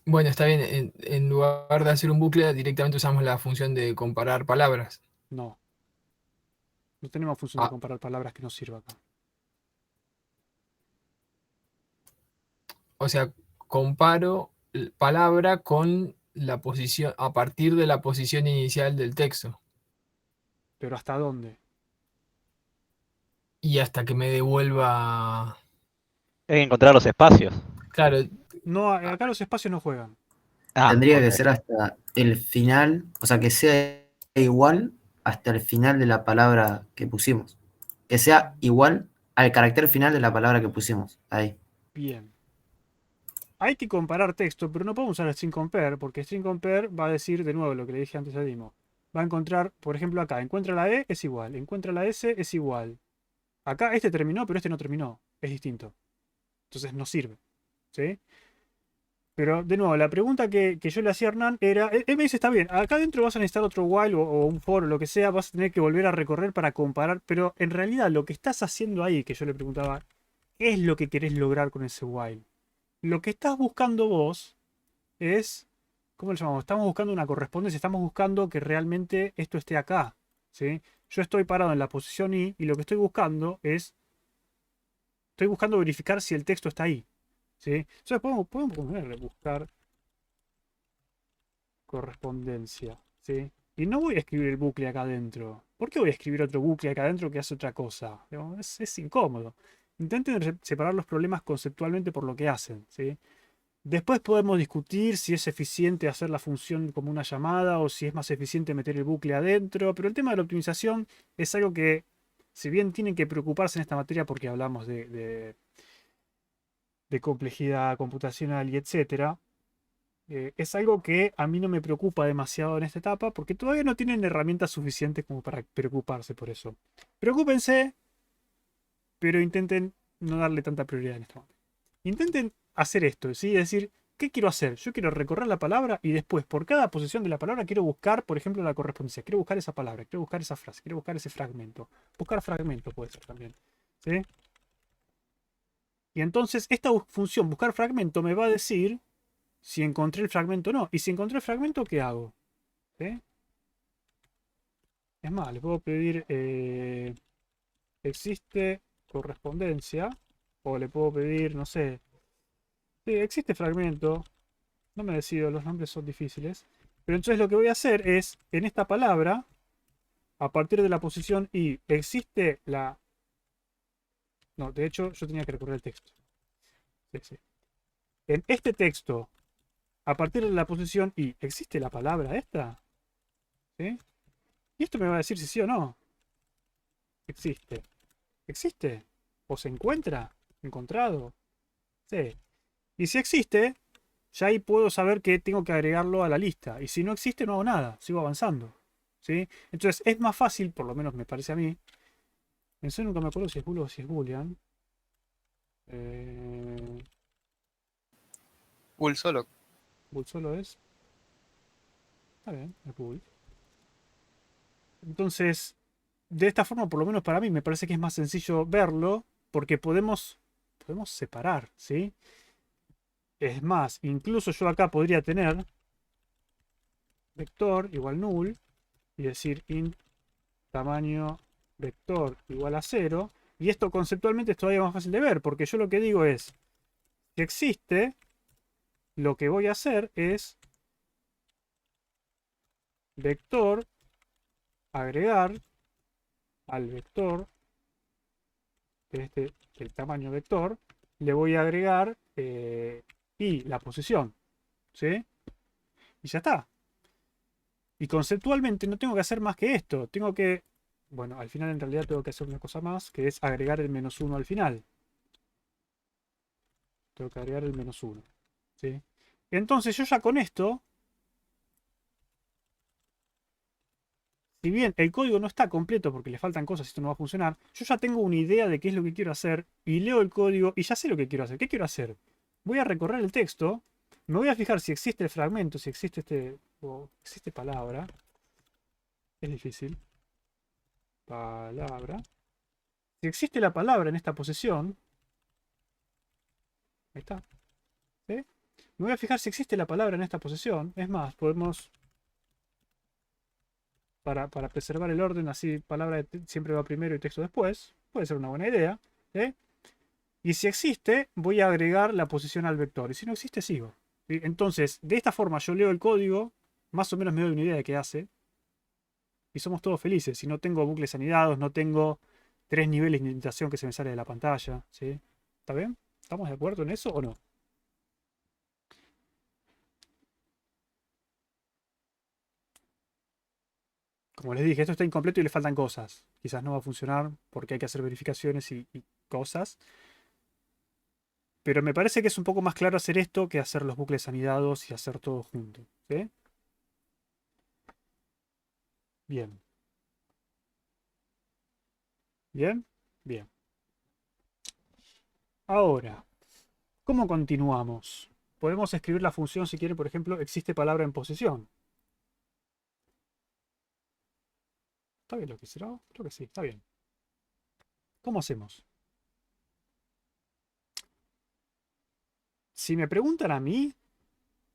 Bueno, está bien. En lugar de hacer un bucle, directamente usamos la función de comparar palabras. No. No tenemos función de Ah, comparar palabras que nos sirva acá. o sea, comparo palabra con la posición, a partir de la posición inicial del texto. ¿Pero hasta dónde? Y hasta que me devuelva. Hay que encontrar los espacios. Claro, No, acá los espacios no juegan. Ah, Tendría ok. que ser hasta el final, o sea, que sea igual hasta el final de la palabra que pusimos. Que sea igual al carácter final de la palabra que pusimos. Ahí. Bien. Hay que comparar texto, pero no podemos usar string compare, porque string compare va a decir de nuevo lo que le dije antes a Dimo. Va a encontrar, por ejemplo, acá, encuentra la E, es igual. Encuentra la S, es igual. Acá este terminó, pero este no terminó. Es distinto. Entonces no sirve. ¿Sí? Pero, de nuevo, la pregunta que yo le hacía a Hernán era, él me dice, está bien, acá adentro vas a necesitar otro while o un for o lo que sea, vas a tener que volver a recorrer para comparar, pero en realidad lo que estás haciendo ahí, que yo le preguntaba, ¿qué es lo que querés lograr con ese while? Lo que estás buscando vos es, ¿cómo lo llamamos? Estamos buscando una correspondencia, estamos buscando que realmente esto esté acá, ¿sí? Yo estoy parado en la posición I y lo que estoy buscando es, estoy buscando verificar si el texto está ahí, ¿sí? Entonces podemos ponerle buscar correspondencia, ¿sí? Y no voy a escribir el bucle acá adentro. ¿Por qué voy a escribir otro bucle acá adentro que hace otra cosa? Digamos, es incómodo. Intenten separar los problemas conceptualmente por lo que hacen, ¿sí? Después podemos discutir si es eficiente hacer la función como una llamada o si es más eficiente meter el bucle adentro, pero el tema de la optimización es algo que, si bien tienen que preocuparse en esta materia porque hablamos de complejidad computacional y etcétera, es algo que a mí no me preocupa demasiado en esta etapa porque todavía no tienen herramientas suficientes como para preocuparse por eso. Preocúpense, pero intenten no darle tanta prioridad en este momento. Intenten hacer esto, ¿sí? Es decir, ¿qué quiero hacer? Yo quiero recorrer la palabra y después, por cada posición de la palabra, quiero buscar, por ejemplo, la correspondencia. Quiero buscar esa palabra, quiero buscar esa frase, quiero buscar ese fragmento. Buscar fragmento puede ser también, ¿sí? Y entonces esta función, buscar fragmento, me va a decir si encontré el fragmento o no. Y si encontré el fragmento, ¿qué hago? ¿Sí? Es más, le puedo pedir existe correspondencia. O le puedo pedir, no sé. Sí, existe fragmento. No me decido, los nombres son difíciles. Pero entonces lo que voy a hacer es, en esta palabra, a partir de la posición I, existe la... No, de hecho yo tenía que recorrer el texto. Sí, sí. En este texto, a partir de la posición I, ¿existe la palabra esta? ¿Sí? Y esto me va a decir si sí o no. Existe. ¿Existe? ¿O se encuentra? ¿Encontrado? Sí. Y si existe, ya ahí puedo saber que tengo que agregarlo a la lista. Y si no existe, no hago nada. Sigo avanzando. ¿Sí? Entonces es más fácil, por lo menos me parece a mí. Eso nunca me acuerdo si es bool o si es boolean. Bool solo. Bool solo es. Está bien, es bool. Entonces, de esta forma, por lo menos para mí, me parece que es más sencillo verlo. Porque podemos separar, ¿sí? Es más, incluso yo acá podría tener vector igual null y decir int tamaño vector igual a 0. Y esto conceptualmente es todavía más fácil de ver, porque yo lo que digo es, si existe, lo que voy a hacer es vector agregar al vector del tamaño vector, le voy a agregar y la posición, ¿sí? Y ya está. Y conceptualmente no tengo que hacer más que esto. Tengo que, bueno, al final en realidad tengo que hacer una cosa más, que es agregar el -1 al final. Tengo que agregar el -1, ¿sí? Entonces yo ya con esto, si bien el código no está completo porque le faltan cosas y esto no va a funcionar, yo ya tengo una idea de qué es lo que quiero hacer y leo el código y ya sé lo que quiero hacer. ¿Qué quiero hacer? Voy a recorrer el texto, me voy a fijar si existe el fragmento, si existe o existe palabra. Es difícil. Palabra. Si existe la palabra en esta posición, ahí está. ¿Sí? Me voy a fijar si existe la palabra en esta posición. Es más, podemos, para preservar el orden, así palabra siempre va primero y texto después. Puede ser una buena idea. ¿Sí? Y si existe, voy a agregar la posición al vector. Y si no existe, sigo. ¿Sí? Entonces, de esta forma yo leo el código, más o menos me doy una idea de qué hace. Y somos todos felices. Si no tengo bucles anidados, no tengo 3 niveles de indentación que se me sale de la pantalla. ¿Sí? ¿Está bien? ¿Estamos de acuerdo en eso o no? Como les dije, esto está incompleto y le faltan cosas. Quizás no va a funcionar porque hay que hacer verificaciones y cosas. Pero me parece que es un poco más claro hacer esto que hacer los bucles anidados y hacer todo junto. ¿Sí? Bien. Bien. Bien. Ahora, ¿cómo continuamos? podemos escribir la función si quieren, por ejemplo, existe palabra en posición. ¿Está bien lo que será? Creo que sí, está bien. ¿Cómo hacemos? Si me preguntan a mí,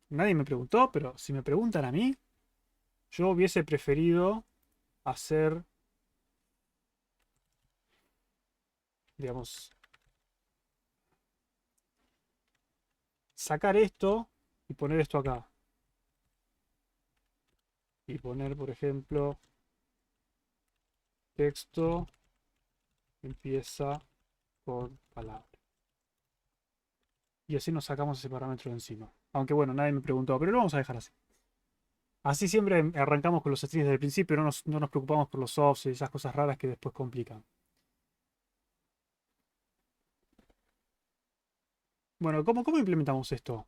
nadie me preguntó, pero si me preguntan a mí, yo hubiese preferido hacer, digamos, sacar esto y poner esto acá. Y poner, por ejemplo, texto empieza con palabra. Y así nos sacamos ese parámetro de encima. Aunque bueno, nadie me preguntó, pero lo vamos a dejar así. Así siempre arrancamos con los strings desde el principio, no nos preocupamos por los offs y esas cosas raras que después complican. Bueno, ¿cómo implementamos esto?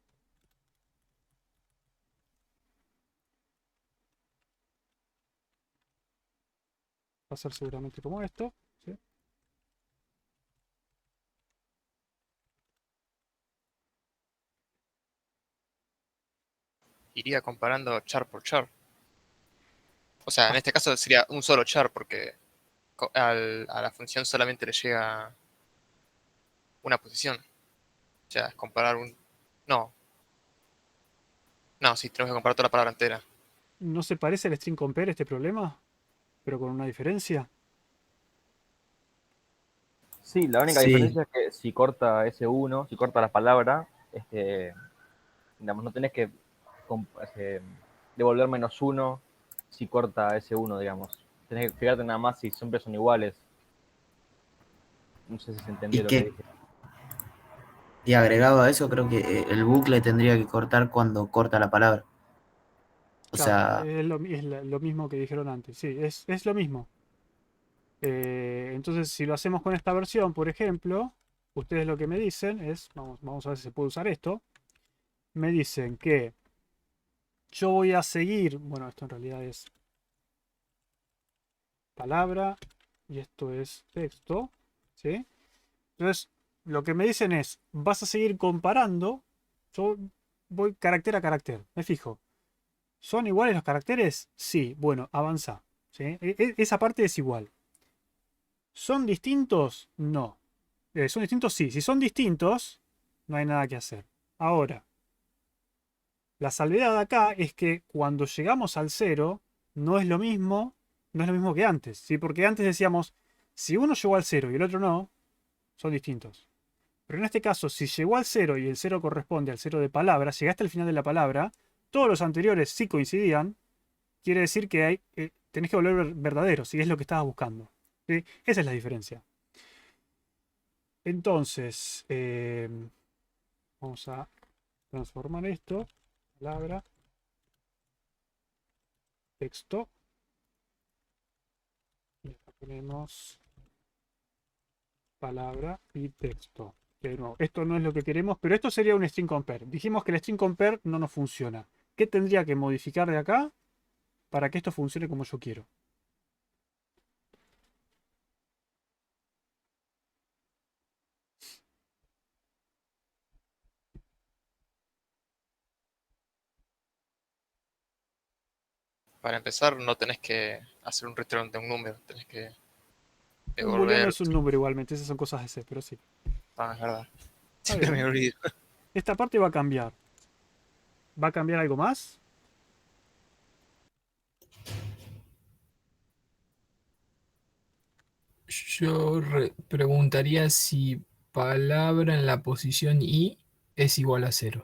Va a ser seguramente como esto, ¿sí? Iría comparando char por char. O sea, en este caso sería un solo char porque a la función solamente le llega una posición. O sea, es comparar un... No. No, sí, tenemos que comparar toda la palabra entera. ¿No se parece al string compare este problema? Pero con una diferencia. Sí, la única Sí. diferencia es que si corta S1, si corta la palabra, digamos, no tenés que devolver -1 si corta S1, digamos. Tenés que fijarte nada más si siempre son iguales. No sé si se entendió lo que dije. Y agregado a eso, creo que el bucle tendría que cortar cuando corta la palabra. O Claro, sea, es lo mismo que dijeron antes. Sí, es lo mismo. Entonces, si lo hacemos con esta versión, por ejemplo, ustedes lo que me dicen es, vamos a ver si se puede usar esto. Me dicen que yo voy a seguir, bueno, esto en realidad es palabra y esto es texto, ¿sí? Entonces, lo que me dicen es, vas a seguir comparando, yo voy carácter a carácter, me fijo. ¿Son iguales los caracteres? Sí, bueno, avanza, ¿sí? Esa parte es igual. ¿Son distintos? No. ¿Son distintos? Sí. Si son distintos, no hay nada que hacer. Ahora, la salvedad acá es que cuando llegamos al 0, no es lo mismo, no es lo mismo que antes, ¿sí? Porque antes decíamos, si uno llegó al 0 y el otro no, son distintos. Pero en este caso, si llegó al 0 y el 0 corresponde al 0 de palabra, llegaste al final de la palabra, todos los anteriores sí coincidían, quiere decir que tenés que volver verdadero, si es lo que estabas buscando, ¿sí? Esa es la diferencia. Entonces, vamos a transformar esto, palabra, texto, y acá ponemos palabra y texto. De nuevo, esto no es lo que queremos, pero esto sería un string compare. Dijimos que el string compare no nos funciona. ¿Qué tendría que modificar de acá para que esto funcione como yo quiero? Para empezar, no tenés que hacer un return de un número, tenés que Un booleano devolver. es un número igualmente, esas son cosas de C, pero sí. Ah, es verdad. Está Siempre bien. me olvido. Esta parte va a cambiar. ¿Va a cambiar algo más? Yo preguntaría si palabra en la posición I es igual a 0.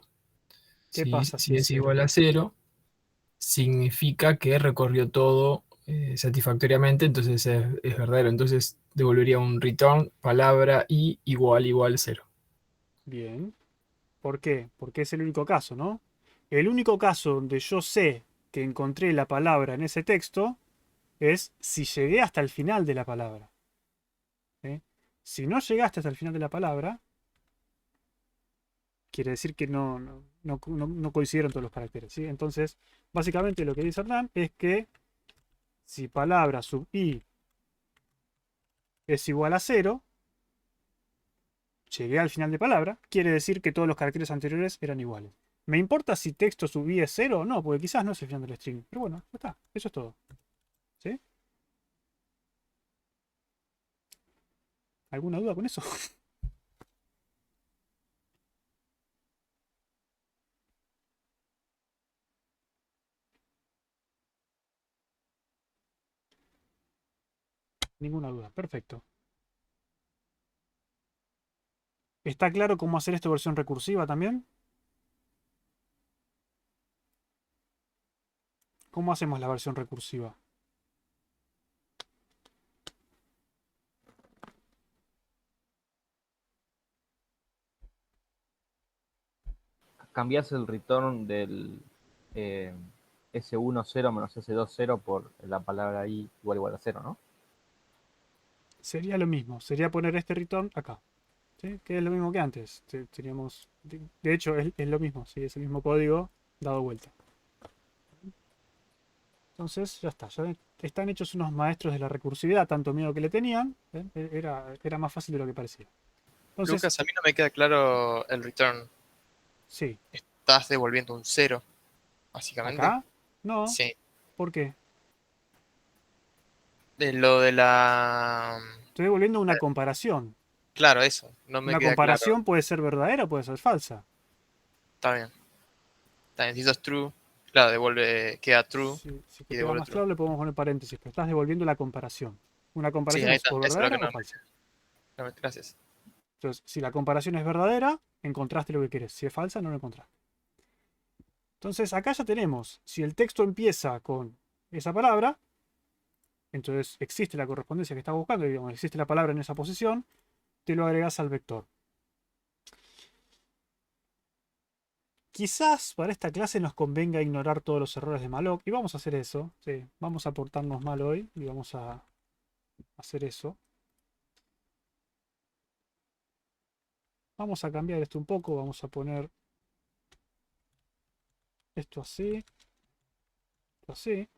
¿Qué Si, pasa si si es es 0? igual a 0, significa que recorrió todo satisfactoriamente, entonces es verdadero. Entonces devolvería un return palabra I igual 0. Bien. ¿Por qué? Porque es el único caso, ¿no? El único caso donde yo sé que encontré la palabra en ese texto es si llegué hasta el final de la palabra. ¿Sí? Si no llegaste hasta el final de la palabra, quiere decir que no coincidieron todos los caracteres, ¿sí? Entonces, básicamente lo que dice Hernán es que si palabra sub i es igual a 0, llegué al final de palabra, quiere decir que todos los caracteres anteriores eran iguales. ¿Me importa si texto subí es 0 o no? Porque quizás no es el final del string. Pero bueno, ya está. Eso es todo. ¿Sí? ¿Alguna duda con eso? Ninguna duda. Perfecto. ¿Está claro cómo hacer esto versión recursiva también? ¿Cómo hacemos la versión recursiva? Cambias el return del S1 0 menos S2 0 por la palabra i igual a 0, ¿no? Sería lo mismo. Sería poner este return acá. ¿Sí? Que es lo mismo que antes. Teníamos, de hecho, es lo mismo. ¿Sí? Es el mismo código dado vuelta. Entonces, ya está. Ya están hechos unos maestros de la recursividad. Tanto miedo que le tenían. Era más fácil de lo que parecía. Entonces, Lucas, a mí no me queda claro el return. sí. Estás devolviendo un 0, básicamente. ¿Acá? No. Sí. ¿Por qué? De lo de la... Estoy devolviendo una comparación. Claro, eso. No me Una queda comparación claro. puede ser verdadera o puede ser falsa. Está bien. Está bien. Si eso es true, claro, devuelve, queda true Si y queda devuelve más true. claro, le podemos poner paréntesis, pero estás devolviendo la comparación. Una Sí, comparación ahí es está. o Eso es lo verdadera que o no falsa. Gracias. Entonces, si la comparación es verdadera, encontraste lo que querés. Si es falsa, no lo encontraste. Entonces, acá ya tenemos, si el texto empieza con esa palabra, entonces existe la correspondencia que estás buscando, digamos, existe la palabra en esa posición, te lo agregas al vector. Quizás para esta clase nos convenga ignorar todos los errores de malloc, y vamos a hacer eso. Sí, vamos a portarnos mal hoy y vamos a hacer eso. Vamos a cambiar esto un poco, vamos a poner esto así, esto así.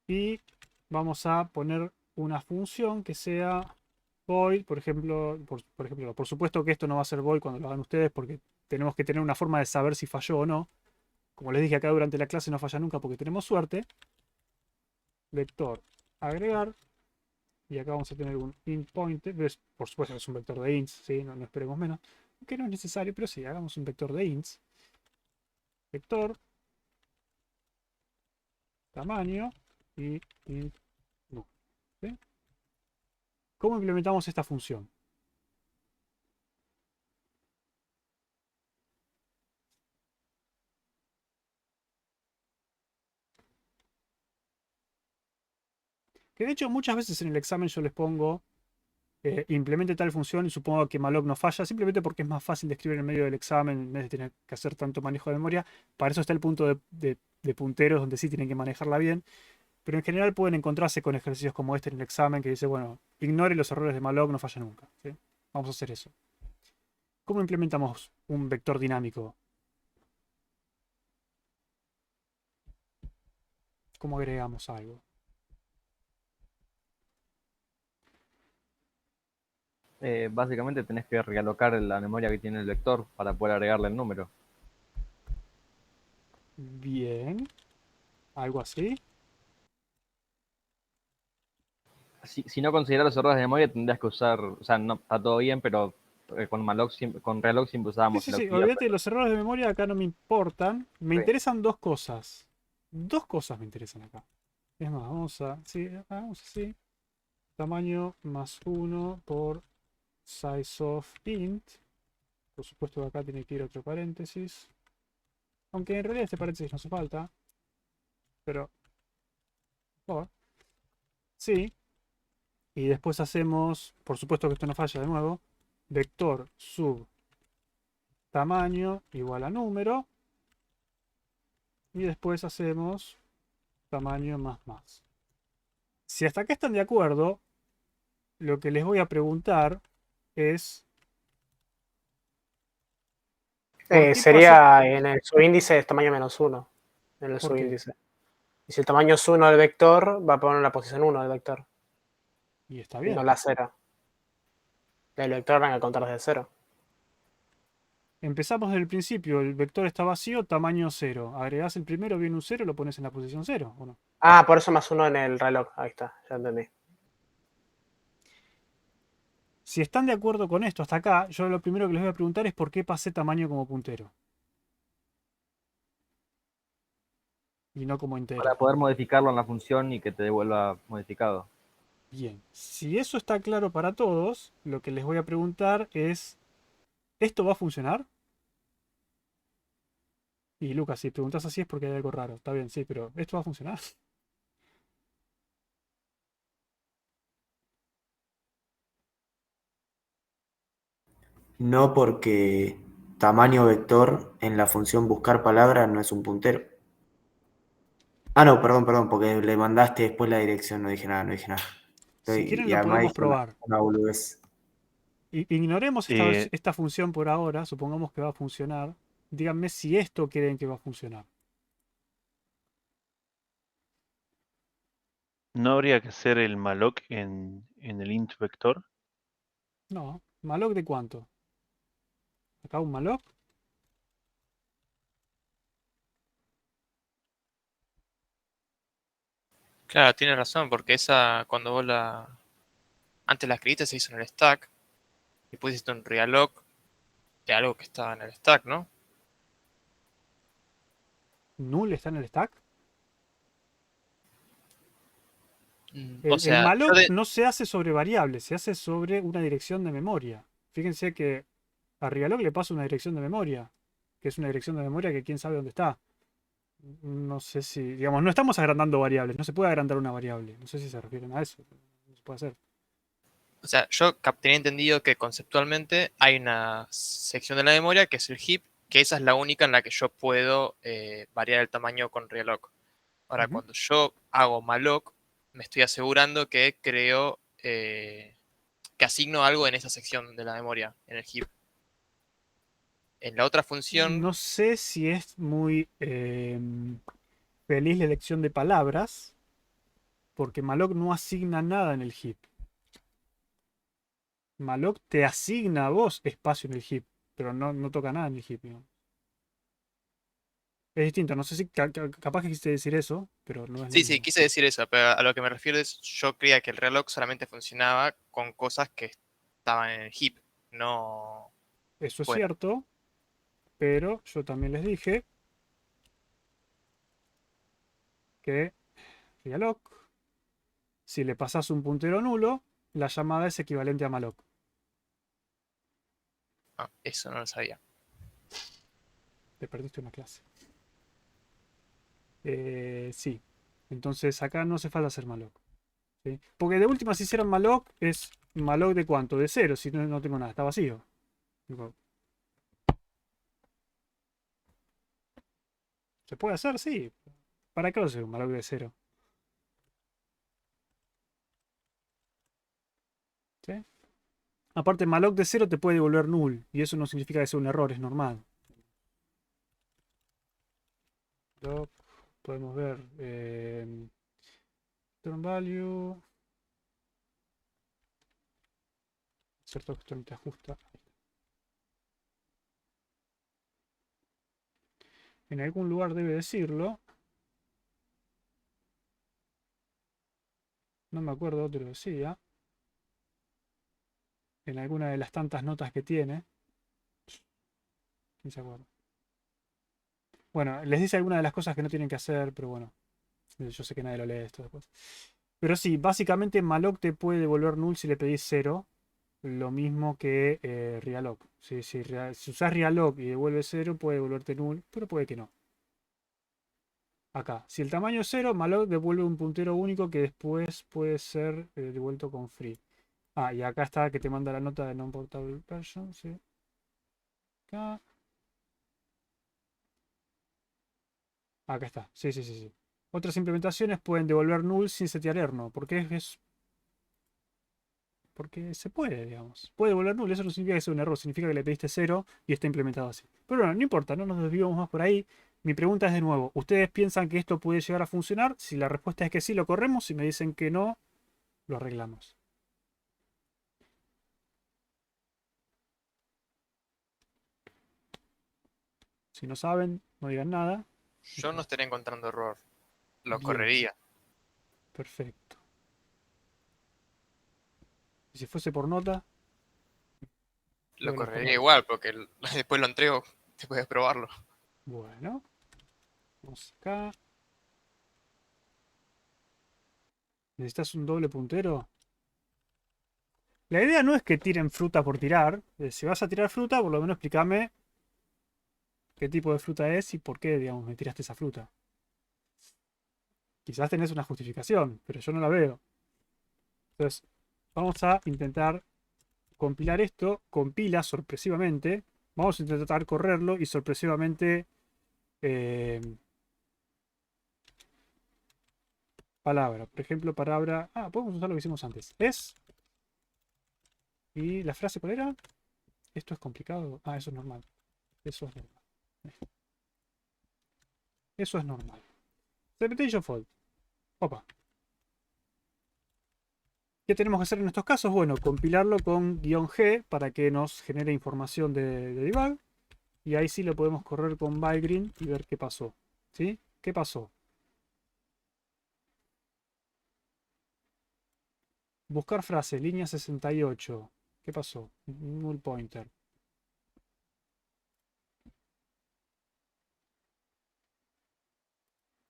Y vamos a poner una función que sea void, por ejemplo, por supuesto que esto no va a ser void cuando lo hagan ustedes porque tenemos que tener una forma de saber si falló o no. Como les dije acá durante la clase no falla nunca porque tenemos suerte. Vector agregar. Y acá vamos a tener un int pointer. Por supuesto es un vector de ints, ¿sí? No esperemos menos. Que no es necesario, pero sí, hagamos un vector de ints. Vector. Tamaño. Y int no. ¿Sí? ¿Cómo implementamos esta función? Que de hecho muchas veces en el examen yo les pongo implemente tal función y supongo que malloc no falla, simplemente porque es más fácil de escribir en medio del examen en vez de tener que hacer tanto manejo de memoria. Para eso está el punto de punteros donde sí tienen que manejarla bien. Pero en general pueden encontrarse con ejercicios como este en el examen que dice, bueno, ignore los errores de malloc, no falla nunca. ¿Sí? Vamos a hacer eso. ¿Cómo implementamos un vector dinámico? ¿Cómo agregamos algo? Básicamente tenés que realocar la memoria que tiene el vector para poder agregarle el número. Bien. Algo así. Si no consideras los errores de memoria, tendrías que usar, o sea, no está todo bien, pero con malloc, con realloc siempre Sí, usábamos sí, el sí. auxiliar. Olvídate de los errores de memoria, acá no me importan. Me Sí. interesan dos cosas. Dos cosas me interesan acá. Es más, vamos así. Tamaño más 1 por size of int. Por supuesto que acá tiene que ir otro paréntesis. Aunque en realidad este paréntesis no hace falta. Pero... oh, sí. Y después hacemos, por supuesto que esto no falla de nuevo, vector sub tamaño igual a número. Y después hacemos tamaño más. Si hasta acá están de acuerdo, lo que les voy a preguntar es... ¿por qué Sería en el subíndice es tamaño -1. En el ¿Por qué? subíndice. Y si el tamaño es 1 del vector, va a poner la posición 1 del vector. Y está Y bien. no la 0. El vector van a contar desde cero. Empezamos desde el principio, el vector está vacío, tamaño 0. Agregás el primero, viene un 0, lo pones en la posición 0, ¿o no? Ah, por eso +1 en el reloj. Ahí está, ya entendí. Si están de acuerdo con esto hasta acá, yo lo primero que les voy a preguntar es por qué pasé tamaño como puntero. Y no como entero. Para poder modificarlo en la función y que te devuelva modificado. Bien, si eso está claro para todos, lo que les voy a preguntar es, ¿esto va a funcionar? Y Lucas, si preguntas así es porque hay algo raro. Está bien, sí, pero ¿esto va a funcionar? No, porque tamaño vector en la función buscar palabra no es un puntero. Ah, no, perdón, porque le mandaste después la dirección, no dije nada. Si quieren Y lo además podemos dije probar. una boludez. Ignoremos Eh, esta función por ahora, supongamos que va a funcionar. Díganme si esto creen que va a funcionar. ¿No habría que hacer el malloc en el int vector? No, ¿malloc de cuánto? ¿Acá un malloc? Claro, tienes razón, porque esa, cuando vos antes la escribiste se hizo en el stack, y pusiste un realloc de algo que estaba en el stack, ¿no? ¿Null está en el stack? O El sea, malloc no se hace sobre variables, se hace sobre una dirección de memoria. Fíjense que a realloc le pasa una dirección de memoria, que es una dirección de memoria que quién sabe dónde está. No sé si, digamos, no estamos agrandando variables, no se puede agrandar una variable. No sé si se refieren a eso. No se puede hacer. O sea, yo tenía entendido que conceptualmente hay una sección de la memoria que es el heap, que esa es la única en la que yo puedo variar el tamaño con realloc. Ahora, Ujú. cuando yo hago malloc, me estoy asegurando que creo, que asigno algo en esa sección de la memoria, en el heap. En la otra función, No sé si es muy feliz la elección de palabras, porque malloc no asigna nada en el heap. Malloc te asigna a vos espacio en el heap, pero no toca nada en el heap. ¿No? Es distinto, no sé si capaz que quisiste decir eso, pero no es lo sí, mismo. quise decir eso, pero a lo que me refiero es, yo creía que el reloj solamente funcionaba con cosas que estaban en el heap, no Eso es fuera. cierto, pero yo también les dije que realloc, si le pasas un puntero nulo, la llamada es equivalente a malloc. Ah, eso no lo sabía. Te perdiste una clase. Sí. Entonces acá no hace falta hacer malloc. ¿Sí? Porque de última, si hicieran malloc, es malloc de cuánto? De 0, si no tengo nada, está vacío. Digo, ¿se puede hacer? Sí. ¿Para qué lo hacer un malloc de 0? ¿Sí? Aparte, malloc de 0 te puede devolver null. Y eso no significa que sea un error, es normal. Malloc, podemos ver. Return value. Cierto que esto no te ajusta. En algún lugar debe decirlo. No me acuerdo dónde lo decía. En alguna de las tantas notas que tiene. ¿Quién se acuerda? Bueno, les dice algunas de las cosas que no tienen que hacer, pero bueno. Yo sé que nadie lo lee esto después. Pero sí, básicamente malloc te puede devolver null si le pedís 0. Lo mismo que realloc. Si usás realloc y devuelve 0, puede devolverte null, pero puede que no. Acá, si el tamaño es 0, malloc devuelve un puntero único que después puede ser devuelto con free. Ah, y acá está que te manda la nota de non-portable version. ¿Sí? Acá. Acá está. Sí. Otras implementaciones pueden devolver null sin setear erno. Porque se puede, digamos. Puede devolver null. Eso no significa que sea un error. Significa que le pediste 0 y está implementado así. Pero bueno, no importa. No nos desviamos más por ahí. Mi pregunta es de nuevo. ¿Ustedes piensan que esto puede llegar a funcionar? Si la respuesta es que sí, lo corremos. Si me dicen que no, lo arreglamos. Si no saben, no digan nada. Yo no estaría encontrando error. Lo Bien. correría. Perfecto. ¿Y si fuese por nota? Lo Luego lo correría ponemos. igual, porque después lo entrego. Después de probarlo. Bueno. Vamos acá. ¿Necesitas un doble puntero? La idea no es que tiren fruta por tirar. Si vas a tirar fruta, por lo menos explícame qué tipo de fruta es y por qué, digamos, me tiraste esa fruta. Quizás tenés una justificación, pero yo no la veo. Entonces, vamos a intentar compilar esto. Compila sorpresivamente. Vamos a intentar correrlo y sorpresivamente... palabra. Por ejemplo, palabra... Ah, podemos usar lo que hicimos antes. Es... ¿Y la frase cuál era? Esto es complicado. Ah, eso es normal. Eso es normal. Eso es normal. Repetition fault. Opa. ¿Qué tenemos que hacer en estos casos? Bueno, compilarlo con "-g" para que nos genere información de debug. Y ahí sí lo podemos correr con bygreen y ver qué pasó. ¿Sí? ¿Qué pasó? Buscar frase, línea 68. ¿Qué pasó? Null pointer.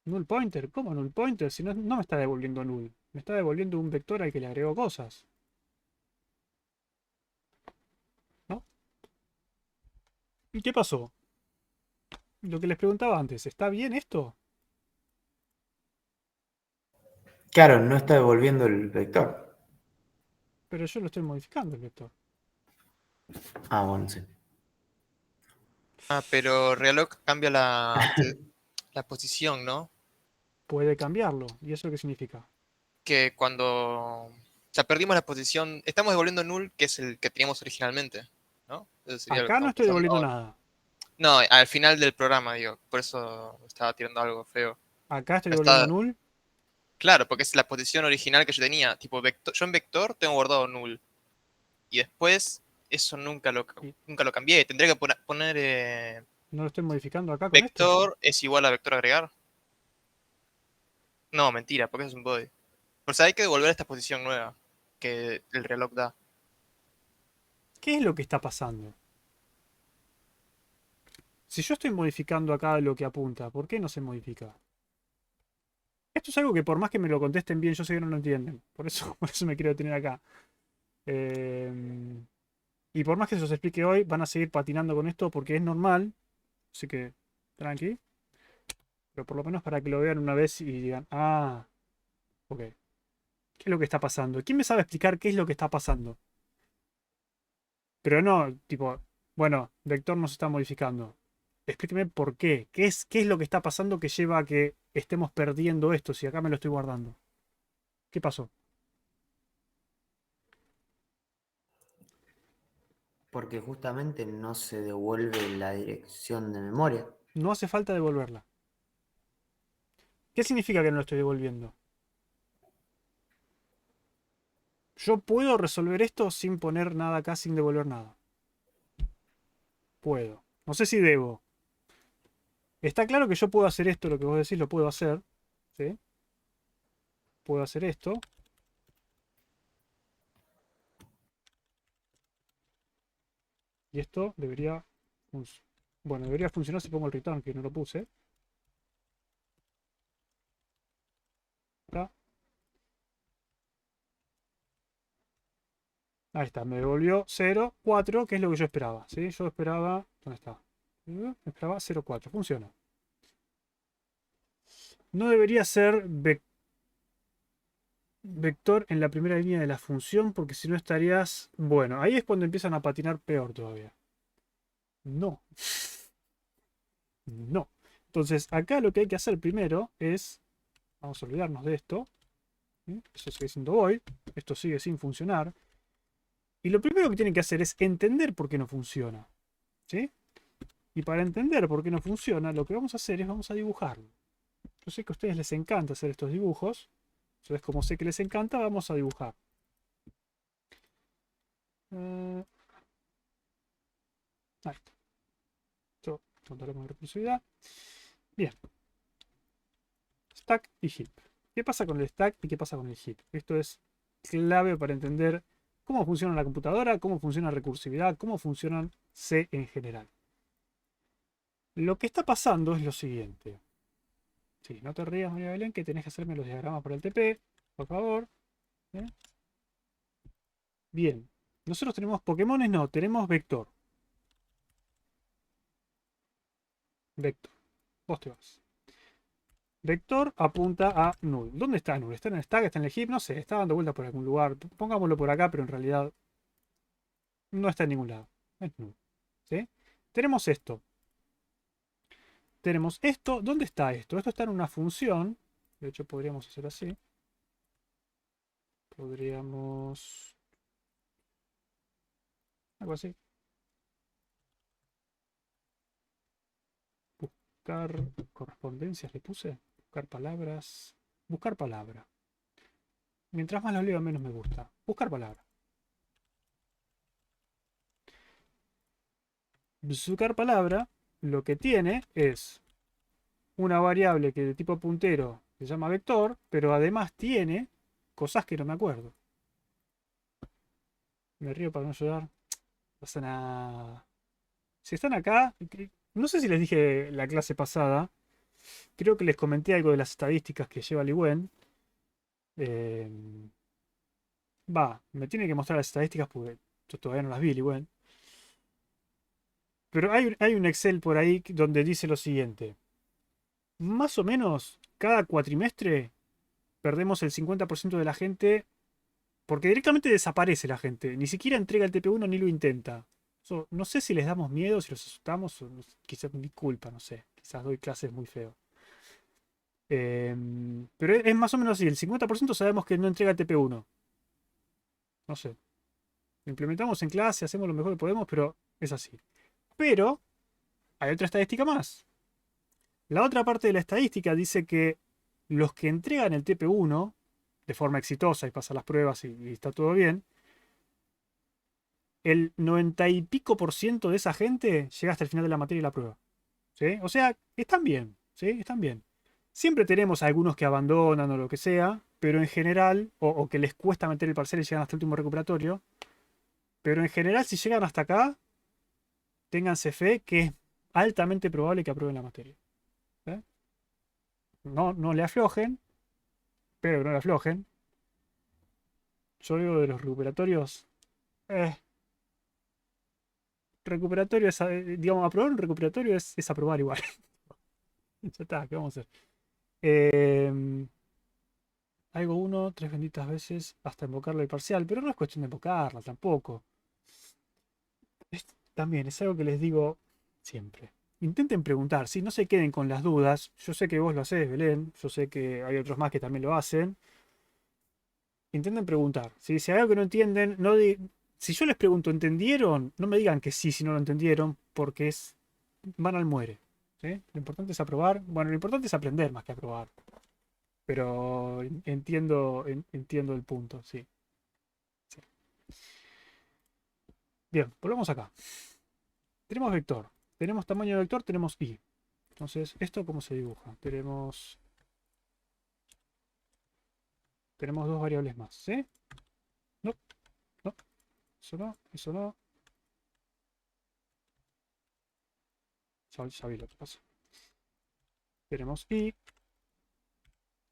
Null pointer, ¿cómo null pointer? Si no, no me está devolviendo null. Me está devolviendo un vector al que le agregó cosas. ¿No? ¿Y qué pasó? Lo que les preguntaba antes, ¿está bien esto? Claro, no está devolviendo el vector. Pero yo lo estoy modificando el vector. Ah, bueno, sí. Ah, pero Realloc cambia la posición, ¿no? Puede cambiarlo. ¿Y eso qué significa? Que cuando... O sea, perdimos la posición... Estamos devolviendo null, que es el que teníamos originalmente, ¿no? Eso sería lo que Acá no estamos estoy pasando devolviendo ahora. nada. No, al final del programa, digo. Por eso estaba tirando algo feo. Acá estoy No devolviendo está... null. Claro, porque es la posición original que yo tenía. Tipo, yo en vector tengo guardado null. Y después eso nunca lo cambié. Tendría que poner No lo estoy modificando acá con esto. vector es igual a vector agregar. No, mentira, porque eso es un body. Por eso hay que devolver esta posición nueva que el reloj da. ¿Qué es lo que está pasando? Si yo estoy modificando acá lo que apunta, ¿por qué no se modifica? Esto es algo que por más que me lo contesten bien, yo sé que no lo entienden. Por eso, por eso me quiero detener acá. Y por más que se los explique hoy, van a seguir patinando con esto porque es normal. Así que, tranqui. Pero por lo menos para que lo vean una vez y digan, ah, ok. ¿Qué es lo que está pasando? ¿Quién me sabe explicar qué es lo que está pasando? Pero no, tipo, bueno, vector nos está modificando. Explíqueme por qué. ¿Qué es lo que está pasando que lleva a que estemos perdiendo esto si acá me lo estoy guardando? ¿Qué pasó? Porque justamente no se devuelve la dirección de memoria. No hace falta devolverla. ¿Qué significa que no lo estoy devolviendo? Yo puedo resolver esto sin poner nada acá, sin devolver nada. Puedo. No sé si debo. Está claro que yo puedo hacer esto, lo que vos decís, lo puedo hacer. ¿Sí? Puedo hacer esto. Y esto debería... Bueno, debería funcionar si pongo el return, que no lo puse. Acá. Ahí está, me devolvió 0, 4, que es lo que yo esperaba. ¿Sí? Yo esperaba... ¿Dónde está? Esperaba 0, 4. Funciona. No debería ser vector en la primera línea de la función, porque si no estarías... Bueno, ahí es cuando empiezan a patinar peor todavía. No. No. Entonces, acá lo que hay que hacer primero es... Vamos a olvidarnos de esto. ¿Sí? Eso sigue siendo void. Esto sigue sin funcionar. Y lo primero que tienen que hacer es entender por qué no funciona. ¿Sí? Y para entender por qué no funciona, lo que vamos a hacer es vamos a dibujarlo. Yo sé que a ustedes les encanta hacer estos dibujos. Entonces, como sé que les encanta, vamos a dibujar. Ahí está. Yo cuando hablamos de recursividad. Bien. Stack y heap. ¿Qué pasa con el stack y qué pasa con el heap? Esto es clave para entender cómo funciona la computadora, cómo funciona la recursividad, cómo funcionan C en general. Lo que está pasando es lo siguiente. Sí, no te rías, María Belén, que tenés que hacerme los diagramas por el TP, por favor. Bien. Nosotros tenemos Pokémones, no, tenemos vector. Vector. Vos te vas. Vector apunta a null. ¿Dónde está null? ¿Está en el stack? ¿Está en el heap? No sé, está dando vueltas por algún lugar. Pongámoslo por acá, pero en realidad no está en ningún lado. Es null. ¿Sí? Tenemos esto. Tenemos esto. ¿Dónde está esto? Esto está en una función. De hecho, podríamos hacer así. Podríamos... algo así. Buscar correspondencias le puse. Buscar palabras. Buscar palabra. Mientras más lo leo, menos me gusta. Buscar palabra. Buscar palabra lo que tiene es una variable que de tipo puntero se llama vector, pero además tiene cosas que no me acuerdo. Me río para no llorar. No pasa nada. Si están acá, no sé si les dije la clase pasada, creo que les comenté algo de las estadísticas que lleva Liwen. Me tiene que mostrar las estadísticas porque yo todavía no las vi, Liwen. Pero hay un Excel por ahí donde dice lo siguiente. Más o menos, cada cuatrimestre perdemos el 50% de la gente porque directamente desaparece la gente. Ni siquiera entrega el TP1 ni lo intenta. No sé si les damos miedo, si los asustamos, o quizás mi culpa, no sé. Quizás doy clases muy feo. Pero es más o menos así. El 50% sabemos que no entrega el TP1. No sé. Lo implementamos en clase, hacemos lo mejor que podemos, pero es así. Pero hay otra estadística más. La otra parte de la estadística dice que los que entregan el TP1 de forma exitosa y pasan las pruebas y está todo bien, el 90 y pico % de esa gente llega hasta el final de la materia y la prueba. ¿Sí? O sea, están bien. ¿Sí? Están bien. Siempre tenemos algunos que abandonan o lo que sea, pero en general, o que les cuesta meter el parcial y llegan hasta el último recuperatorio, pero en general si llegan hasta acá, ténganse fe que es altamente probable que aprueben la materia. No le aflojen, pero que no le aflojen. Yo digo de los recuperatorios. Recuperatorio es, digamos, aprobar un recuperatorio es aprobar igual. Ya está, ¿qué vamos a hacer? Hago 1, 3 benditas veces hasta invocarlo el parcial, pero no es cuestión de invocarla tampoco. También es algo que les digo siempre. Intenten preguntar, no se queden con las dudas. Yo sé que vos lo hacés, Belén. Yo sé que hay otros más que también lo hacen. Intenten preguntar. Si hay algo que no entienden, si yo les pregunto, ¿entendieron? No me digan que sí si no lo entendieron, porque van al muere. ¿Sí? Lo importante es aprobar. Bueno, lo importante es aprender más que aprobar. Pero entiendo el punto, sí. Bien, volvemos acá. Tenemos vector. Tenemos tamaño de vector, tenemos i. Entonces, ¿esto cómo se dibuja? Tenemos dos variables más, ¿sí? No, eso no, eso no. Ya vi lo que pasa. Tenemos i.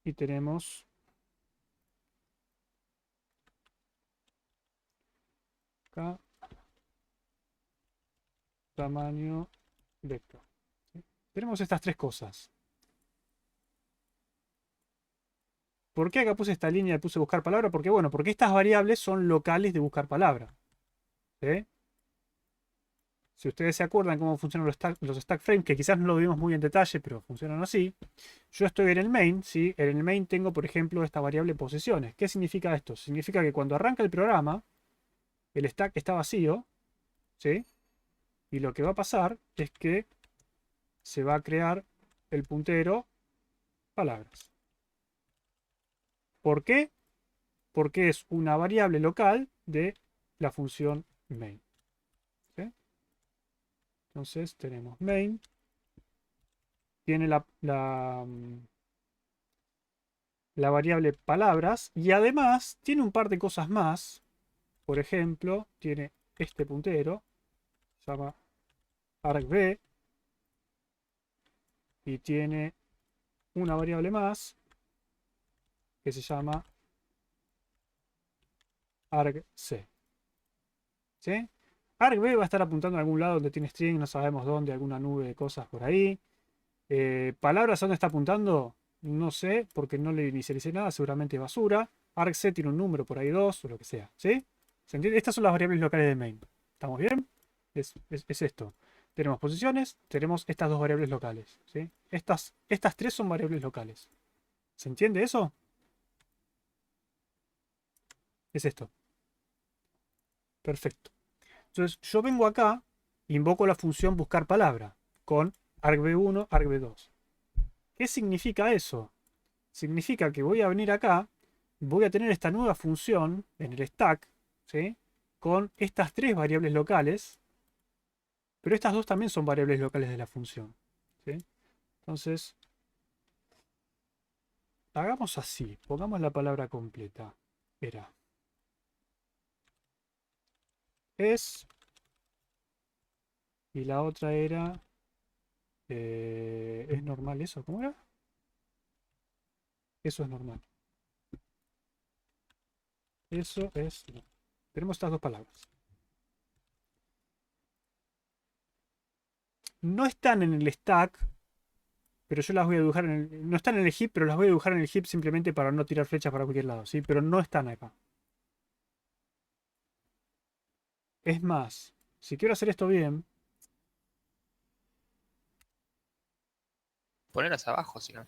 Y tenemos acá tamaño vector. ¿Sí? Tenemos estas tres cosas. ¿Por qué acá puse esta línea y puse buscar palabra? Porque bueno, porque estas variables son locales de buscar palabra. ¿Sí? Si ustedes se acuerdan cómo funcionan los stack frames, que quizás no lo vimos muy en detalle, pero funcionan así. Yo estoy en el main, ¿sí? En el main tengo, por ejemplo, esta variable posiciones. ¿Qué significa esto? Significa que cuando arranca el programa, el stack está vacío, ¿sí? Y lo que va a pasar es que se va a crear el puntero palabras. ¿Por qué? Porque es una variable local de la función main. ¿Sí? Entonces tenemos main tiene la variable palabras y además tiene un par de cosas más. Por ejemplo, tiene este puntero, se llama argv, y tiene una variable más que se llama argc. ¿Sí? Argv va a estar apuntando a algún lado donde tiene string, no sabemos dónde, alguna nube de cosas por ahí. Palabras, ¿a dónde está apuntando? No sé, porque no le inicialicé nada, seguramente basura. Argc tiene un número por ahí 2 o lo que sea. ¿Sí? ¿Se entiende? Estas son las variables locales de main. ¿Estamos bien? Es esto. Tenemos posiciones, tenemos estas dos variables locales. ¿Sí? Estas tres son variables locales. ¿Se entiende eso? Es esto. Perfecto. Entonces yo vengo acá, invoco la función buscar palabra con argv1, argv2. ¿Qué significa eso? Significa que voy a venir acá, voy a tener esta nueva función en el stack, ¿sí? Con estas tres variables locales, pero estas dos también son variables locales de la función. ¿Sí? Entonces, hagamos así, pongamos la palabra completa. Era. Es. Y la otra era. ¿Es normal eso? ¿Cómo era? Eso es normal. Eso es. No. Tenemos estas dos palabras. No están en el stack, pero yo las voy a dibujar en el. No están en el heap, pero las voy a dibujar en el heap simplemente para no tirar flechas para cualquier lado, ¿sí? Pero no están acá. Es más, si quiero hacer esto bien. Ponerlas abajo, si no.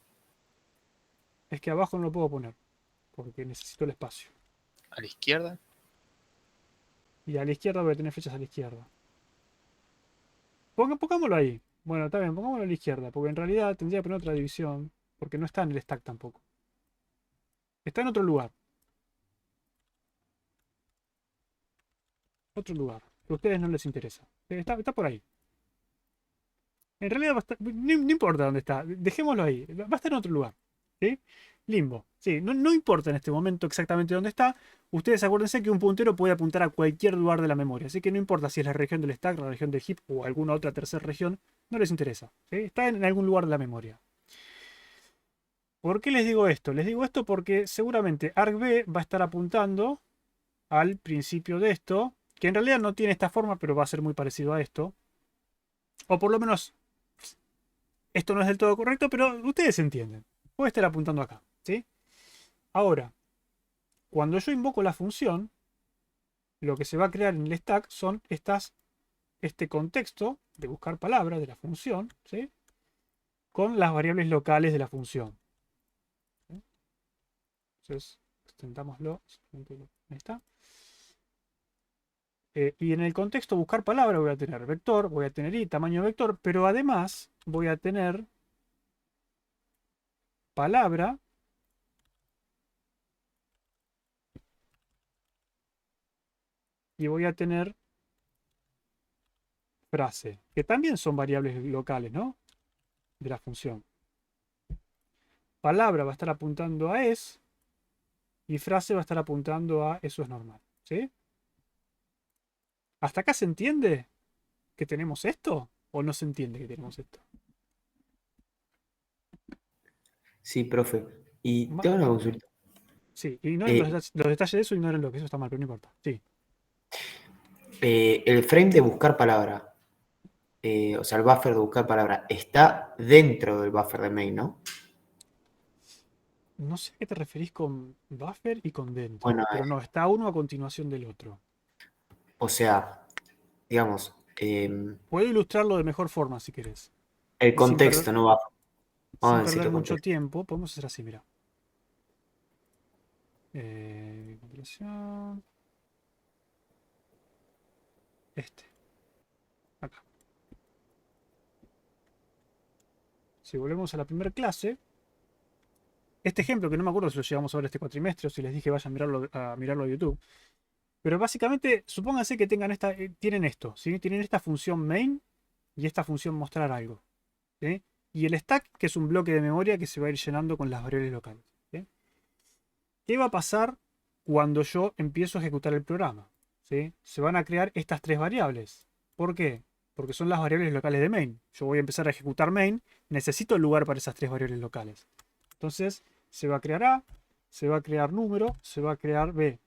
Es que abajo no lo puedo poner, porque necesito el espacio. A la izquierda. Y a la izquierda voy a tener flechas a la izquierda. Pongámoslo ahí. Bueno, está bien, pongámoslo a la izquierda, porque en realidad tendría que poner otra división, porque no está en el stack tampoco. Está en otro lugar. Otro lugar, que a ustedes no les interesa. Está por ahí. En realidad no importa dónde está, dejémoslo ahí. Va a estar en otro lugar. ¿Sí? Limbo. Sí, no importa en este momento exactamente dónde está. Ustedes acuérdense que un puntero puede apuntar a cualquier lugar de la memoria. Así que no importa si es la región del stack, la región del heap o alguna otra tercera región. No les interesa. ¿Sí? Está en algún lugar de la memoria. ¿Por qué les digo esto? Les digo esto porque seguramente argv va a estar apuntando al principio de esto. Que en realidad no tiene esta forma, pero va a ser muy parecido a esto. O por lo menos esto no es del todo correcto, pero ustedes entienden. Puede estar apuntando acá. ¿Sí? Ahora, cuando yo invoco la función, lo que se va a crear en el stack son este contexto de buscar palabras de la función, ¿sí? Con las variables locales de la función. ¿Sí? Entonces, extendámoslo. Ahí está. Y en el contexto buscar palabra voy a tener vector, voy a tener y tamaño vector, pero además voy a tener palabra y voy a tener frase, que también son variables locales, ¿no? De la función. Palabra va a estar apuntando a es y frase va a estar apuntando a eso es normal, ¿sí? ¿Hasta acá se entiende que tenemos esto? ¿O no se entiende que tenemos esto? Sí, profe. Y tengo una consulta. Sí, ignoren los detalles de eso, ignoren lo que eso está mal, pero no importa. Sí. El frame de buscar palabra, o sea, el buffer de buscar palabra, está dentro del buffer de main, ¿no? No sé a qué te referís con buffer y con dentro. Bueno, pero no, está uno a continuación del otro. O sea, digamos, Puedo ilustrarlo de mejor forma si querés. el contexto no va. Sin perder mucho tiempo, podemos hacer así, mira. Compilación. Acá. Si volvemos a la primera clase, este ejemplo, que no me acuerdo si lo llevamos a ver este cuatrimestre o si les dije vayan a mirarlo a YouTube. Pero básicamente, supónganse que tengan tienen esto, ¿sí? Tienen esta función main y esta función mostrar algo. ¿Sí? y el stack, que es un bloque de memoria que se va a ir llenando con las variables locales. ¿Sí? ¿Qué va a pasar cuando yo empiezo a ejecutar el programa? ¿Sí? Se van a crear estas tres variables. ¿Por qué? Porque son las variables locales de main. Yo voy a empezar a ejecutar main, necesito el lugar para esas tres variables locales. Entonces, se va a crear A, se va a crear número, se va a crear B.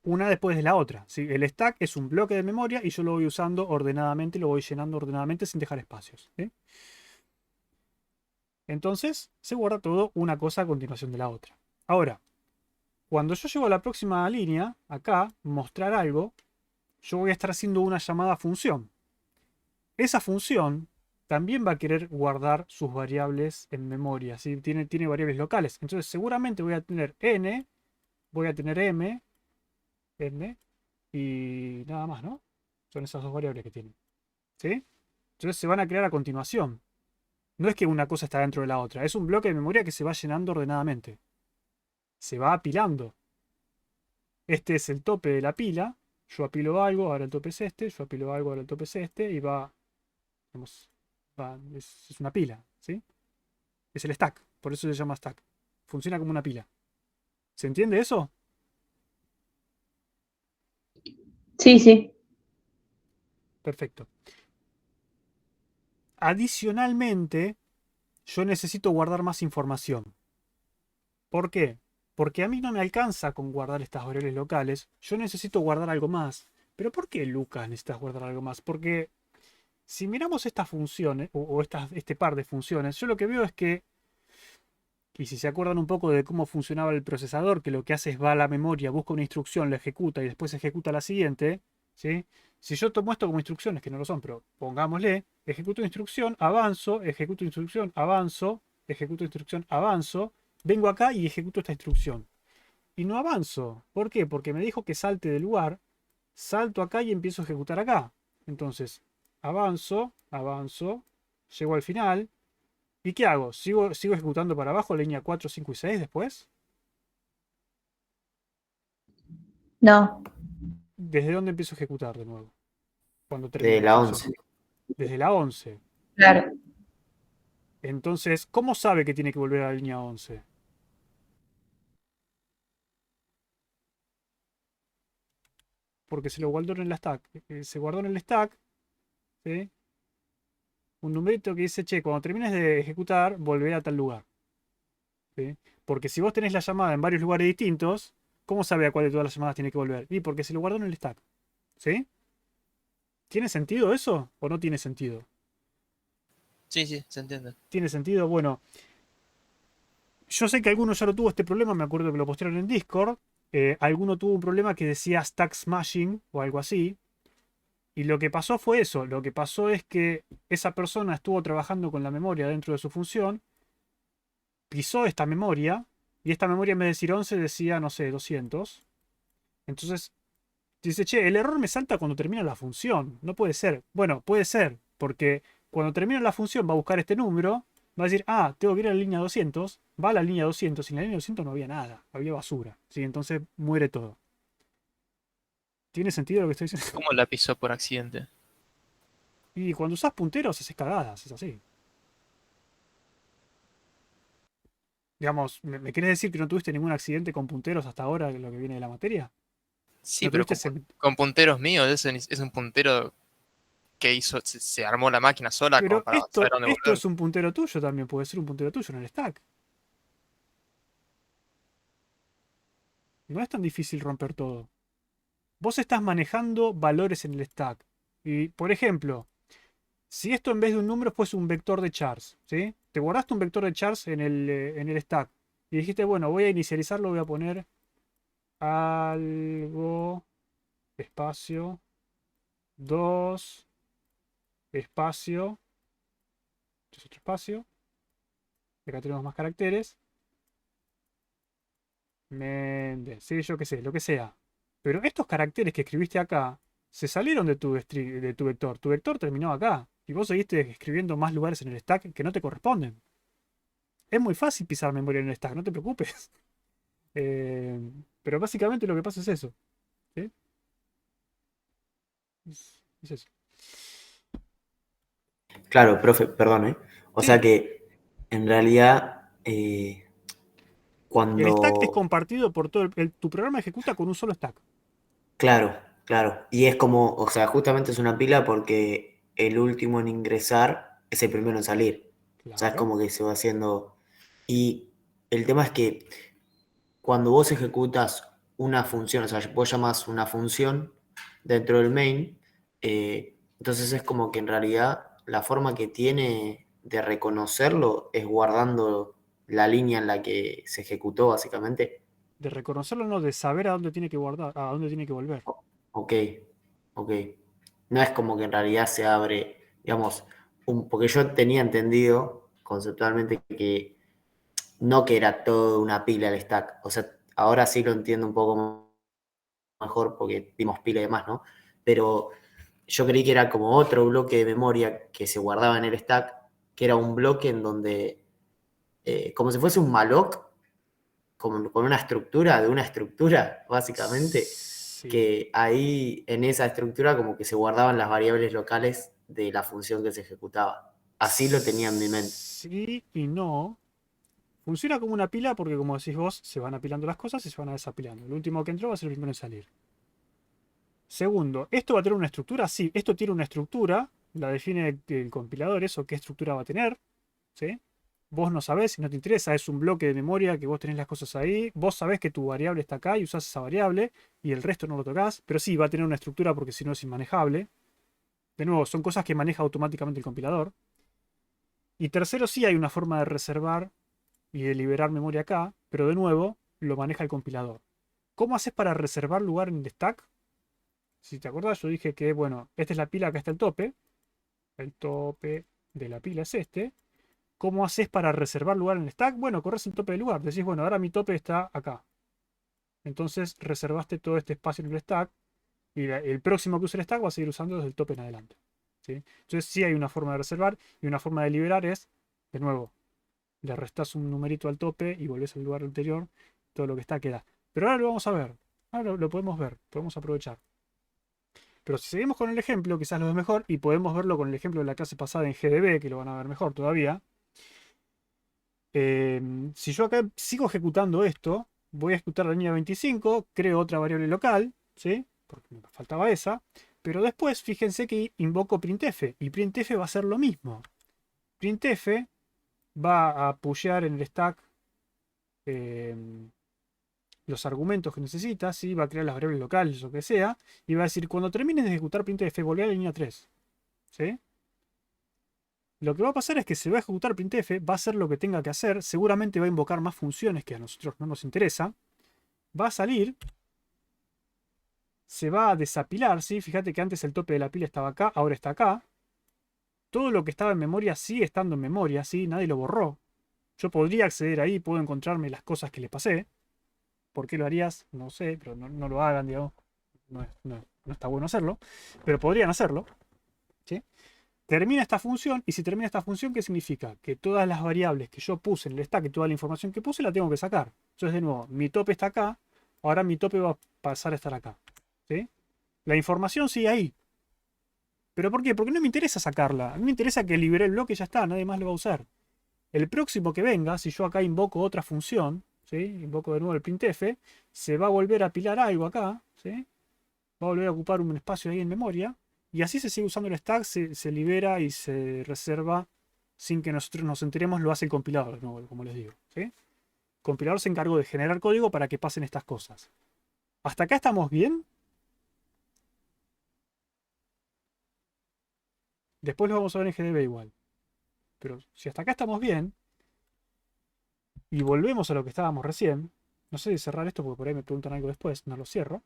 Una después de la otra. ¿Sí? El stack es un bloque de memoria y yo lo voy usando ordenadamente, lo voy llenando ordenadamente sin dejar espacios. ¿Sí? Entonces, se guarda todo una cosa a continuación de la otra. Ahora, cuando yo llego a la próxima línea, acá, mostrar algo, yo voy a estar haciendo una llamada función. Esa función también va a querer guardar sus variables en memoria. ¿Sí? Tiene variables locales. Entonces, seguramente voy a tener n, voy a tener m, n y nada más, ¿no? Son esas dos variables que tienen. ¿Sí? Entonces se van a crear a continuación. No es que una cosa está dentro de la otra. Es un bloque de memoria que se va llenando ordenadamente. Se va apilando. Este es el tope de la pila. Yo apilo algo, ahora el tope es este. Yo apilo algo, ahora el tope es este. Y va... Digamos, es una pila, ¿sí? Es el stack. Por eso se llama stack. Funciona como una pila. ¿Se entiende eso? Sí, sí. Perfecto. Adicionalmente, yo necesito guardar más información. ¿Por qué? Porque a mí no me alcanza con guardar estas variables locales. Yo necesito guardar algo más. ¿Pero por qué, Lucas, necesitas guardar algo más? Porque si miramos estas funciones, o este par de funciones, yo lo que veo es que, y si se acuerdan un poco de cómo funcionaba el procesador, que lo que hace es va a la memoria, busca una instrucción, la ejecuta y después ejecuta la siguiente, ¿sí? Si yo tomo esto como instrucciones, que no lo son, pero pongámosle, ejecuto instrucción, avanzo, ejecuto instrucción, avanzo, ejecuto instrucción, avanzo, vengo acá y ejecuto esta instrucción. Y no avanzo. ¿Por qué? Porque me dijo que salte del lugar, salto acá y empiezo a ejecutar acá. Entonces, avanzo, avanzo, llego al final. ¿Y qué hago? ¿Sigo ejecutando para abajo, línea 4, 5 y 6 después? No. ¿Desde dónde empiezo a ejecutar de nuevo? Cuando termine De la la función. 11. Desde la 11. Claro. Entonces, ¿cómo sabe que tiene que volver a la línea 11? Porque se lo guardó en el stack. Se guardó en el stack, ¿sí? Un numerito que dice, che, cuando termines de ejecutar, volver a tal lugar. ¿Sí? Porque si vos tenés la llamada en varios lugares distintos, ¿cómo sabe a cuál de todas las llamadas tiene que volver? Y porque se lo guardó en el stack. ¿Sí? ¿Tiene sentido eso o no tiene sentido? Sí, sí, se entiende. ¿Tiene sentido? Bueno, yo sé que alguno ya lo tuvo este problema, me acuerdo que lo postearon en Discord. Alguno tuvo un problema que decía stack smashing o algo así. Y lo que pasó fue eso. Lo que pasó es que esa persona estuvo trabajando con la memoria dentro de su función, pisó esta memoria, y esta memoria en vez de decir 11 decía, no sé, 200. Entonces dice, che, el error me salta cuando termina la función. No puede ser. Bueno, puede ser, porque cuando termina la función va a buscar este número, va a decir, ah, tengo que ir a la línea 200, va a la línea 200, y en la línea 200 no había nada, había basura. ¿Sí? Entonces muere todo. ¿Tiene sentido lo que estoy diciendo? ¿Cómo la pisó por accidente? Y cuando usás punteros haces cagadas, es así. Digamos, ¿me querés decir que no tuviste ningún accidente con punteros hasta ahora, lo que viene de la materia? Sí, ¿No pero tuviste con punteros míos, es un puntero que hizo, se armó la máquina sola como Pero para saber dónde esto volver. es un puntero tuyo también, puede ser un puntero tuyo en el stack. No es tan difícil romper todo. Vos estás manejando valores en el stack. Y, por ejemplo, si esto en vez de un número fuese un vector de chars, ¿sí? Te guardaste un vector de chars en el stack. Y dijiste, bueno, voy a inicializarlo, voy a poner algo, espacio, 2, espacio, es otro espacio. Y acá tenemos más caracteres. Méndez, sí, yo qué sé, lo que sea. Pero estos caracteres que escribiste acá se salieron de de tu vector. Tu vector terminó acá. Y vos seguiste escribiendo más lugares en el stack que no te corresponden. Es muy fácil pisar memoria en el stack, no te preocupes. Eh, pero básicamente lo que pasa es eso. ¿Sí? Es eso. Claro, profe, perdón, ¿eh? O Sí. sea que en realidad El stack es cuando... compartido por todo tu programa ejecuta con un solo stack. Claro, claro. Y es como, o sea, justamente es una pila porque el último en ingresar es el primero en salir. O sea, es Claro. como que se va haciendo... Y el tema es que cuando vos ejecutas una función, o sea, vos llamas una función dentro del main, entonces es como que en realidad la forma que tiene de reconocerlo es guardando la línea en la que se ejecutó, básicamente. De reconocerlo, no, de saber a dónde tiene que guardar, a dónde tiene que volver. Ok, ok. No es como que en realidad se abre, digamos, porque yo tenía entendido conceptualmente que no que era todo una pila el stack. O sea, ahora sí lo entiendo un poco mejor porque dimos pila y demás, ¿no? Pero yo creí que era como otro bloque de memoria que se guardaba en el stack, que era un bloque en donde, como si fuese un malloc, con una estructura de una estructura, básicamente, Sí. que ahí en esa estructura como que se guardaban las variables locales de la función que se ejecutaba. Así lo tenía en mi mente. Sí y no. Funciona como una pila porque, como decís vos, se van apilando las cosas y se van desapilando. El último que entró va a ser el primero en salir. Segundo, ¿esto va a tener una estructura? Sí, esto tiene una estructura. La define el compilador, eso, qué estructura va a tener. ¿Sí? Vos no sabés, si no te interesa, es un bloque de memoria que vos tenés las cosas ahí. Vos sabés que tu variable está acá y usás esa variable y el resto no lo tocas. Pero sí, va a tener una estructura porque si no es inmanejable. De nuevo, son cosas que maneja automáticamente el compilador. Y tercero, sí hay una forma de reservar y de liberar memoria acá, pero de nuevo lo maneja el compilador. ¿Cómo haces para reservar lugar en el stack? Si te acordás, yo dije que, bueno, esta es la pila, acá está el tope. El tope de la pila es este. ¿Cómo haces para reservar lugar en el stack? Bueno, corres el tope del lugar. Decís, bueno, ahora mi tope está acá. Entonces reservaste todo este espacio en el stack y el próximo que use el stack va a seguir usando desde el tope en adelante. ¿Sí? Entonces sí hay una forma de reservar y una forma de liberar es, de nuevo, le restás un numerito al tope y volvés al lugar anterior, todo lo que está queda. Pero ahora lo vamos a ver, ahora lo podemos ver, podemos aprovechar. Pero si seguimos con el ejemplo, quizás lo ves mejor y podemos verlo con el ejemplo de la clase pasada en GDB, que lo van a ver mejor todavía. Si yo acá sigo ejecutando esto, voy a ejecutar la línea 25, creo otra variable local, ¿sí? Porque me faltaba esa. Pero después, fíjense que invoco printf, y printf va a hacer lo mismo. Printf va a pushear en el stack los argumentos que necesita, ¿sí? Va a crear las variables locales o lo que sea, y va a decir, cuando termines de ejecutar printf, volvé a la línea 3. ¿Sí? Lo que va a pasar es que se va a ejecutar printf, va a hacer lo que tenga que hacer, seguramente va a invocar más funciones que a nosotros no nos interesa, va a salir, se va a desapilar, ¿sí? Fíjate que antes el tope de la pila estaba acá, ahora está acá. Todo lo que estaba en memoria sigue estando en memoria, ¿sí? Nadie lo borró. Yo podría acceder ahí, puedo encontrarme las cosas que le pasé. ¿Por qué lo harías? No sé, pero no lo hagan, digamos. No está bueno hacerlo. Pero podrían hacerlo. ¿Sí? Termina esta función, y si termina esta función, ¿qué significa? Que todas las variables que yo puse en el stack y toda la información que puse la tengo que sacar. Entonces, de nuevo, mi tope está acá, ahora mi tope va a pasar a estar acá. ¿Sí? La información sigue ahí. ¿Pero por qué? Porque no me interesa sacarla. A mí me interesa que libere el bloque y ya está, nadie más lo va a usar. El próximo que venga, si yo acá invoco otra función, ¿sí? Invoco de nuevo el printf, se va a volver a apilar algo acá, ¿sí? Va a volver a ocupar un espacio ahí en memoria, y así se sigue usando el stack, se libera y se reserva sin que nosotros nos enteremos, lo hace el compilador, de nuevo, como les digo. ¿Sí? El compilador se encargó de generar código para que pasen estas cosas. ¿Hasta acá estamos bien? Después lo vamos a ver en GDB igual. Pero si hasta acá estamos bien, y volvemos a lo que estábamos recién, no sé si cerrar esto porque por ahí me preguntan algo después, no lo cierro.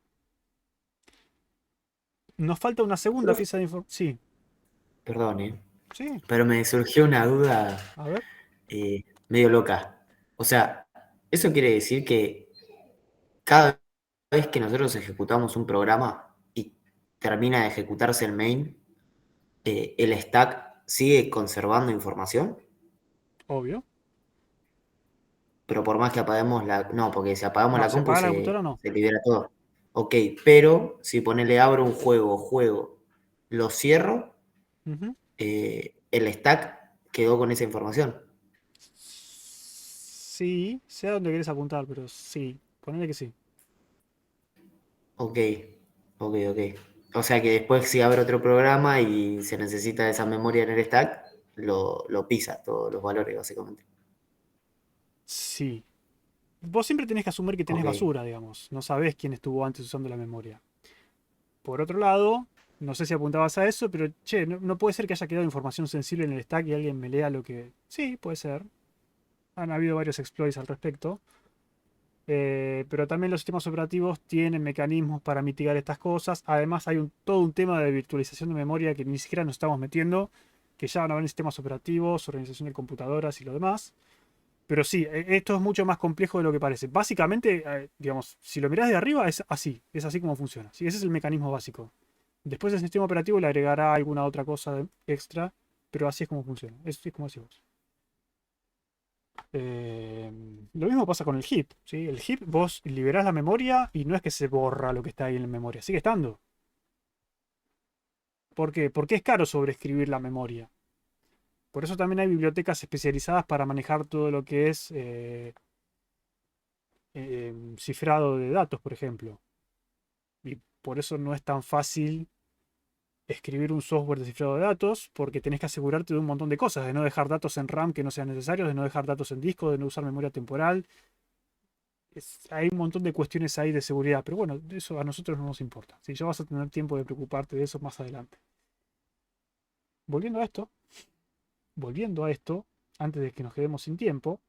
Nos falta una segunda pieza de información. Sí. Perdón, Sí. pero me surgió una duda A ver. Medio loca. O sea, eso quiere decir que cada vez que nosotros ejecutamos un programa y termina de ejecutarse el main, el stack sigue conservando información, Obvio. pero por más que apaguemos la... No, porque si apagamos No, la si compu apaga la computadora no. se libera todo. Ok, pero si ponele abro un juego, lo cierro, Ujú. el stack quedó con esa información. Sí, sé a dónde querés apuntar, pero sí, ponele que sí. Ok, ok. O sea que después si abre otro programa y se necesita esa memoria en el stack, lo pisa todos los valores, básicamente. Sí. Vos siempre tenés que asumir que tenés Ok. basura, digamos. No sabés quién estuvo antes usando la memoria. Por otro lado, no sé si apuntabas a eso, pero che, no puede ser que haya quedado información sensible en el stack y alguien me lea lo que. Sí, puede ser. Han habido varios exploits al respecto. Pero también los sistemas operativos tienen mecanismos para mitigar estas cosas. Además, hay todo un tema de virtualización de memoria que ni siquiera nos estamos metiendo, que ya van a ver en sistemas operativos, organización de computadoras y lo demás. Pero sí, esto es mucho más complejo de lo que parece. Básicamente, digamos, si lo mirás de arriba, es así como funciona. Sí, ese es el mecanismo básico. Después el sistema operativo le agregará alguna otra cosa extra, pero así es como funciona. Es como decís vos. Lo mismo pasa con el heap, ¿sí? El heap, vos liberás la memoria y no es que se borra lo que está ahí en la memoria, sigue estando. ¿Por qué? Porque es caro sobreescribir la memoria. Por eso también hay bibliotecas especializadas para manejar todo lo que es cifrado de datos, por ejemplo. Y por eso no es tan fácil escribir un software de cifrado de datos, porque tenés que asegurarte de un montón de cosas, de no dejar datos en RAM que no sean necesarios, de no dejar datos en disco, de no usar memoria temporal. Hay un montón de cuestiones ahí de seguridad, pero bueno, eso a nosotros no nos importa. Si ya vas a tener tiempo de preocuparte de eso más adelante. Volviendo a esto, volviendo a esto, antes de que nos quedemos sin tiempo,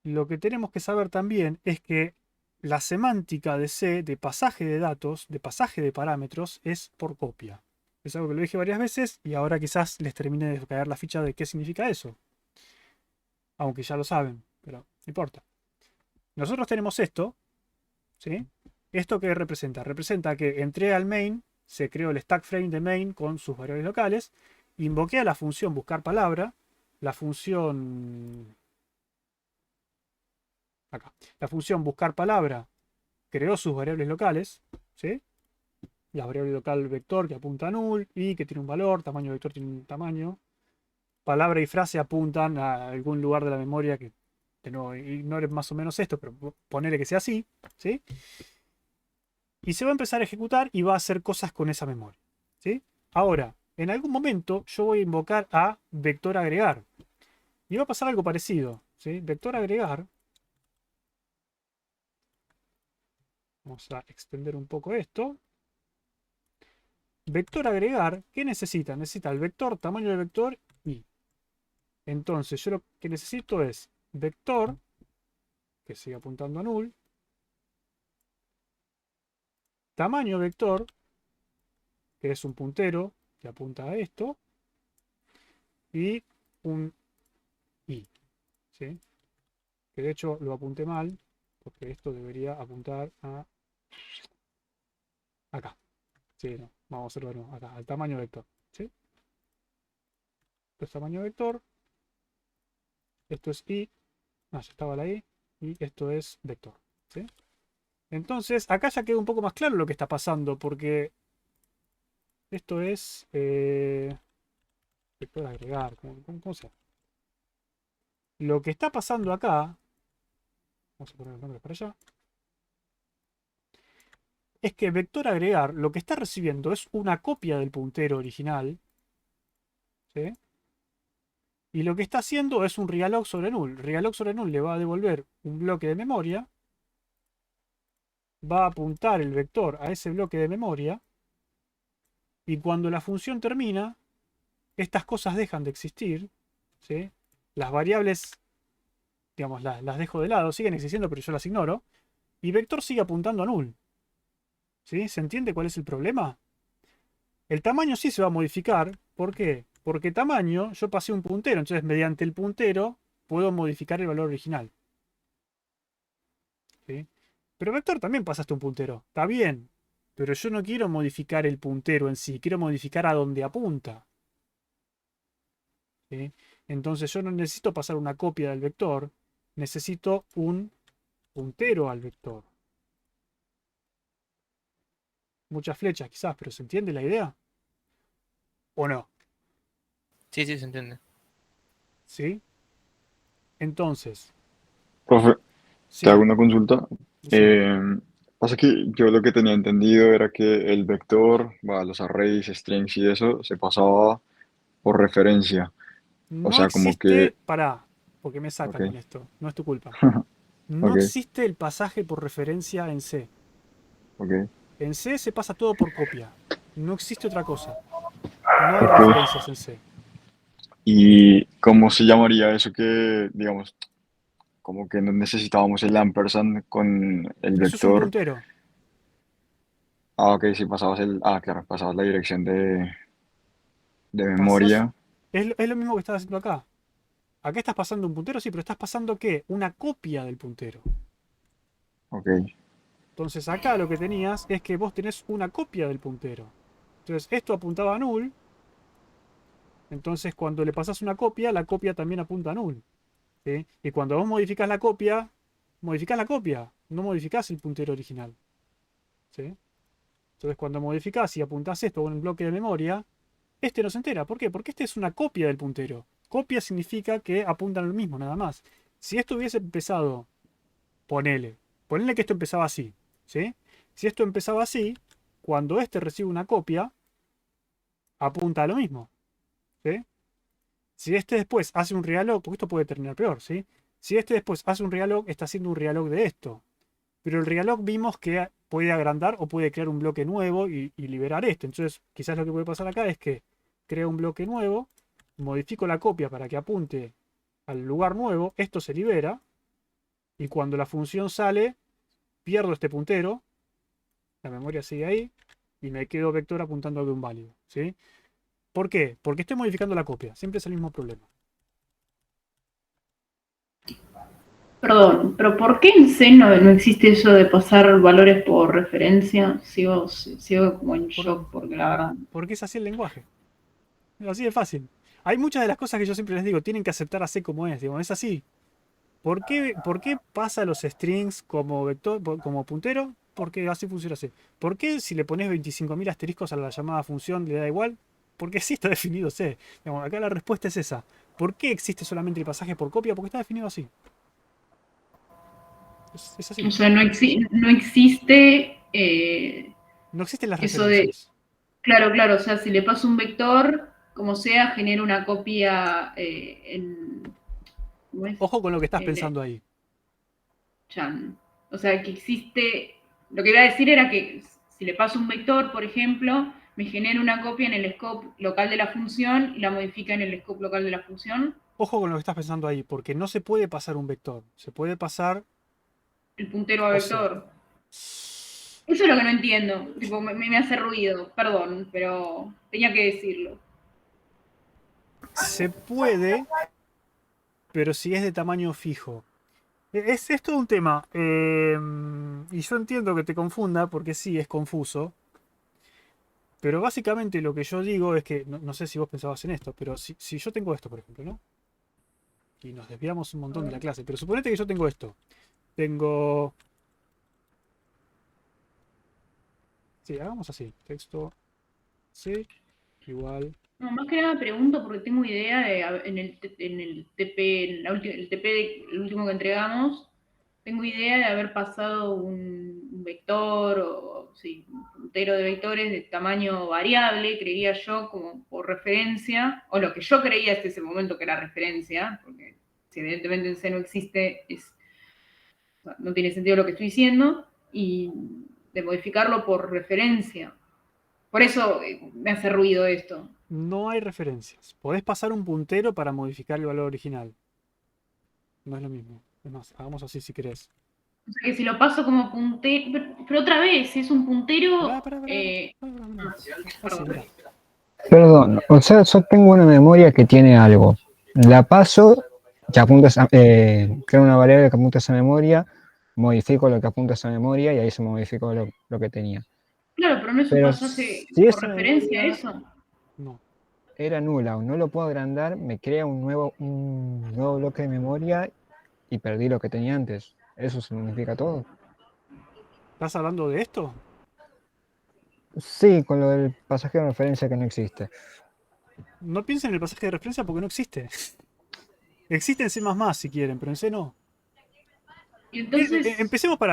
lo que tenemos que saber también es que la semántica de C, de pasaje de datos, de pasaje de parámetros, es por copia. Es algo que lo dije varias veces y ahora quizás les termine de caer la ficha de qué significa eso. Aunque ya lo saben, pero no importa. Nosotros tenemos esto, ¿sí? ¿Esto qué representa? Representa que entré al main, se creó el stack frame de main con sus variables locales, invoqué a la función buscar palabra, la función... Acá. La función buscar palabra creó sus variables locales, ¿sí? La variable local vector que apunta a null y que tiene un valor, tamaño vector tiene un tamaño. Palabra y frase apuntan a algún lugar de la memoria que no ignore más o menos esto, pero ponele que sea así, ¿sí? Y se va a empezar a ejecutar y va a hacer cosas con esa memoria, ¿sí? Ahora, en algún momento yo voy a invocar a vector agregar y va a pasar algo parecido, ¿sí? Vector agregar. Vamos a extender un poco esto. Vector agregar, ¿qué necesita? Necesita el vector, tamaño del vector y. Entonces yo lo que necesito es vector, que siga apuntando a null, tamaño vector, que es un puntero que apunta a esto, y un i, ¿sí? Que de hecho lo apunté mal, porque esto debería apuntar a acá. Sí, no, vamos a hacerlo de nuevo, acá, al tamaño vector, ¿sí? Esto es tamaño vector, esto es i, no, ya estaba la i, y esto es vector, ¿sí? Entonces, acá ya queda un poco más claro lo que está pasando, porque esto es... vector agregar, ¿cómo se llama? Lo que está pasando acá, vamos a poner el nombre para allá, es que vector agregar lo que está recibiendo es una copia del puntero original, ¿sí? Y lo que está haciendo es un realog sobre null. Realog sobre null le va a devolver un bloque de memoria, va a apuntar el vector a ese bloque de memoria, y cuando la función termina, estas cosas dejan de existir, ¿sí? Las variables, digamos, las dejo de lado, siguen existiendo, pero yo las ignoro, y vector sigue apuntando a null. ¿Sí? ¿Se entiende cuál es el problema? El tamaño sí se va a modificar. ¿Por qué? Porque tamaño, yo pasé un puntero, entonces mediante el puntero puedo modificar el valor original. ¿Sí? Pero vector también pasaste un puntero. Está bien. Pero yo no quiero modificar el puntero en sí, quiero modificar a dónde apunta. ¿Sí? Entonces yo no necesito pasar una copia del vector, necesito un puntero al vector. Muchas flechas quizás, pero ¿se entiende la idea? ¿O no? Sí, sí, se entiende. ¿Sí? Entonces, Profe, sí, te hago una consulta. decime. Eh, Pasa que yo lo que tenía entendido era que el vector, los arrays, strings y eso, se pasaba por referencia. O No sea, como que, existe, pará, porque me ok, sacan con esto, no es tu culpa. No ok, existe el pasaje por referencia en C. ok, En C se pasa todo por copia. No existe otra cosa. No hay ok. referencias en C. ¿Y cómo se llamaría eso que, digamos, como que no necesitábamos el ampersand con el Eso es un vector? puntero. Ah, ok, si pasabas claro, pasabas la dirección de Pasás, memoria. es lo mismo que estás haciendo acá. Acá estás pasando un puntero, sí, pero estás pasando ¿qué? Una copia del puntero. Ok, Entonces acá lo que tenías es que vos tenés una copia del puntero. Entonces esto apuntaba a null. Entonces cuando le pasás una copia, la copia también apunta a null. ¿Sí? Y cuando vos modificás la copia. No modificás el puntero original. ¿Sí? Entonces cuando modificás y apuntás esto a un bloque de memoria, este no se entera. ¿Por qué? Porque este es una copia del puntero. Copia significa que apuntan a lo mismo, nada más. Si esto hubiese empezado, ponele que esto empezaba así. ¿Sí? Si esto empezaba así, cuando este recibe una copia, apunta a lo mismo. ¿Sí? Si este después hace un realog, porque esto puede terminar peor, ¿sí? Si este después hace un realog, está haciendo un realog de esto. Pero el realog vimos que puede agrandar o puede crear un bloque nuevo y liberar esto. Entonces, quizás lo que puede pasar acá es que creo un bloque nuevo, modifico la copia para que apunte al lugar nuevo, esto se libera, y cuando la función sale, pierdo este puntero, la memoria sigue ahí, y me quedo vector apuntando a un válido, ¿sí? ¿Por qué? Porque estoy modificando la copia, siempre es el mismo problema. Perdón, pero ¿por qué en C no existe eso de pasar valores por referencia? Sigo como en Por- shock porque la verdad. porque es así el lenguaje. Así de fácil. Hay muchas de las cosas que yo siempre les digo, tienen que aceptar así como es, digo, es así. ¿Por qué pasa los strings como vector, como puntero? Porque así funciona así. ¿Por qué si le pones 25.000 asteriscos a la llamada función le da igual? Porque sí está definido C. Digamos, acá la respuesta es esa. ¿Por qué existe solamente el pasaje por copia? Porque está definido así. Es así. O sea, no existe No existen las eso de. referencias. Claro, claro, o sea, si le paso un vector, como sea, genera una copia ¿cómo es? Ojo con lo que estás En pensando ahí. Chan. O sea, que existe. Lo que iba a decir era que si le paso un vector, por ejemplo, me genera una copia en el scope local de la función y la modifica en el scope local de la función. Ojo con lo que estás pensando ahí, porque no se puede pasar un vector. Se puede pasar, El puntero a o sea, vector. Eso es lo que no entiendo. Tipo, me hace ruido, perdón, pero tenía que decirlo. se puede, pero si es de tamaño fijo. Es todo un tema. Y yo entiendo que te confunda, porque sí, es confuso. Pero básicamente lo que yo digo es que, no sé si vos pensabas en esto, pero si yo tengo esto, por ejemplo, ¿no? Y nos desviamos un montón de la clase, pero suponete que yo tengo esto. Tengo... Sí, hagamos así. Texto C igual. No, más que nada pregunto porque tengo idea de en el TP, el TP el último que entregamos, tengo idea de haber pasado un vector o sí, un puntero de vectores de tamaño variable, creía yo, como por referencia, o lo que yo creía hasta ese momento que era referencia, porque si evidentemente en C no existe, o sea, no tiene sentido lo que estoy diciendo, y de modificarlo por referencia. Por eso me hace ruido esto. No hay referencias. Podés pasar un puntero para modificar el valor original. No es lo mismo. Es más, hagamos así si querés. O sea que si lo paso como puntero, pero otra vez, si es un puntero. Pará. Así, Perdón. mirá. Perdón, o sea, yo tengo una memoria que tiene algo. La paso, que apunta creo una variable que apunta a esa memoria, modifico lo que apunta a esa memoria y ahí se modificó lo que tenía. Claro, pero no es un Pero pasaje si por esa referencia memoria eso. No. era nula o no lo puedo agrandar, me crea un nuevo bloque de memoria y perdí lo que tenía antes. ¿Eso significa todo? ¿Estás hablando de esto? Sí, con lo del pasaje de referencia que no existe. no piensen en el pasaje de referencia porque no existe. Existe en C++ si quieren, pero en C no. Y entonces, Empecemos por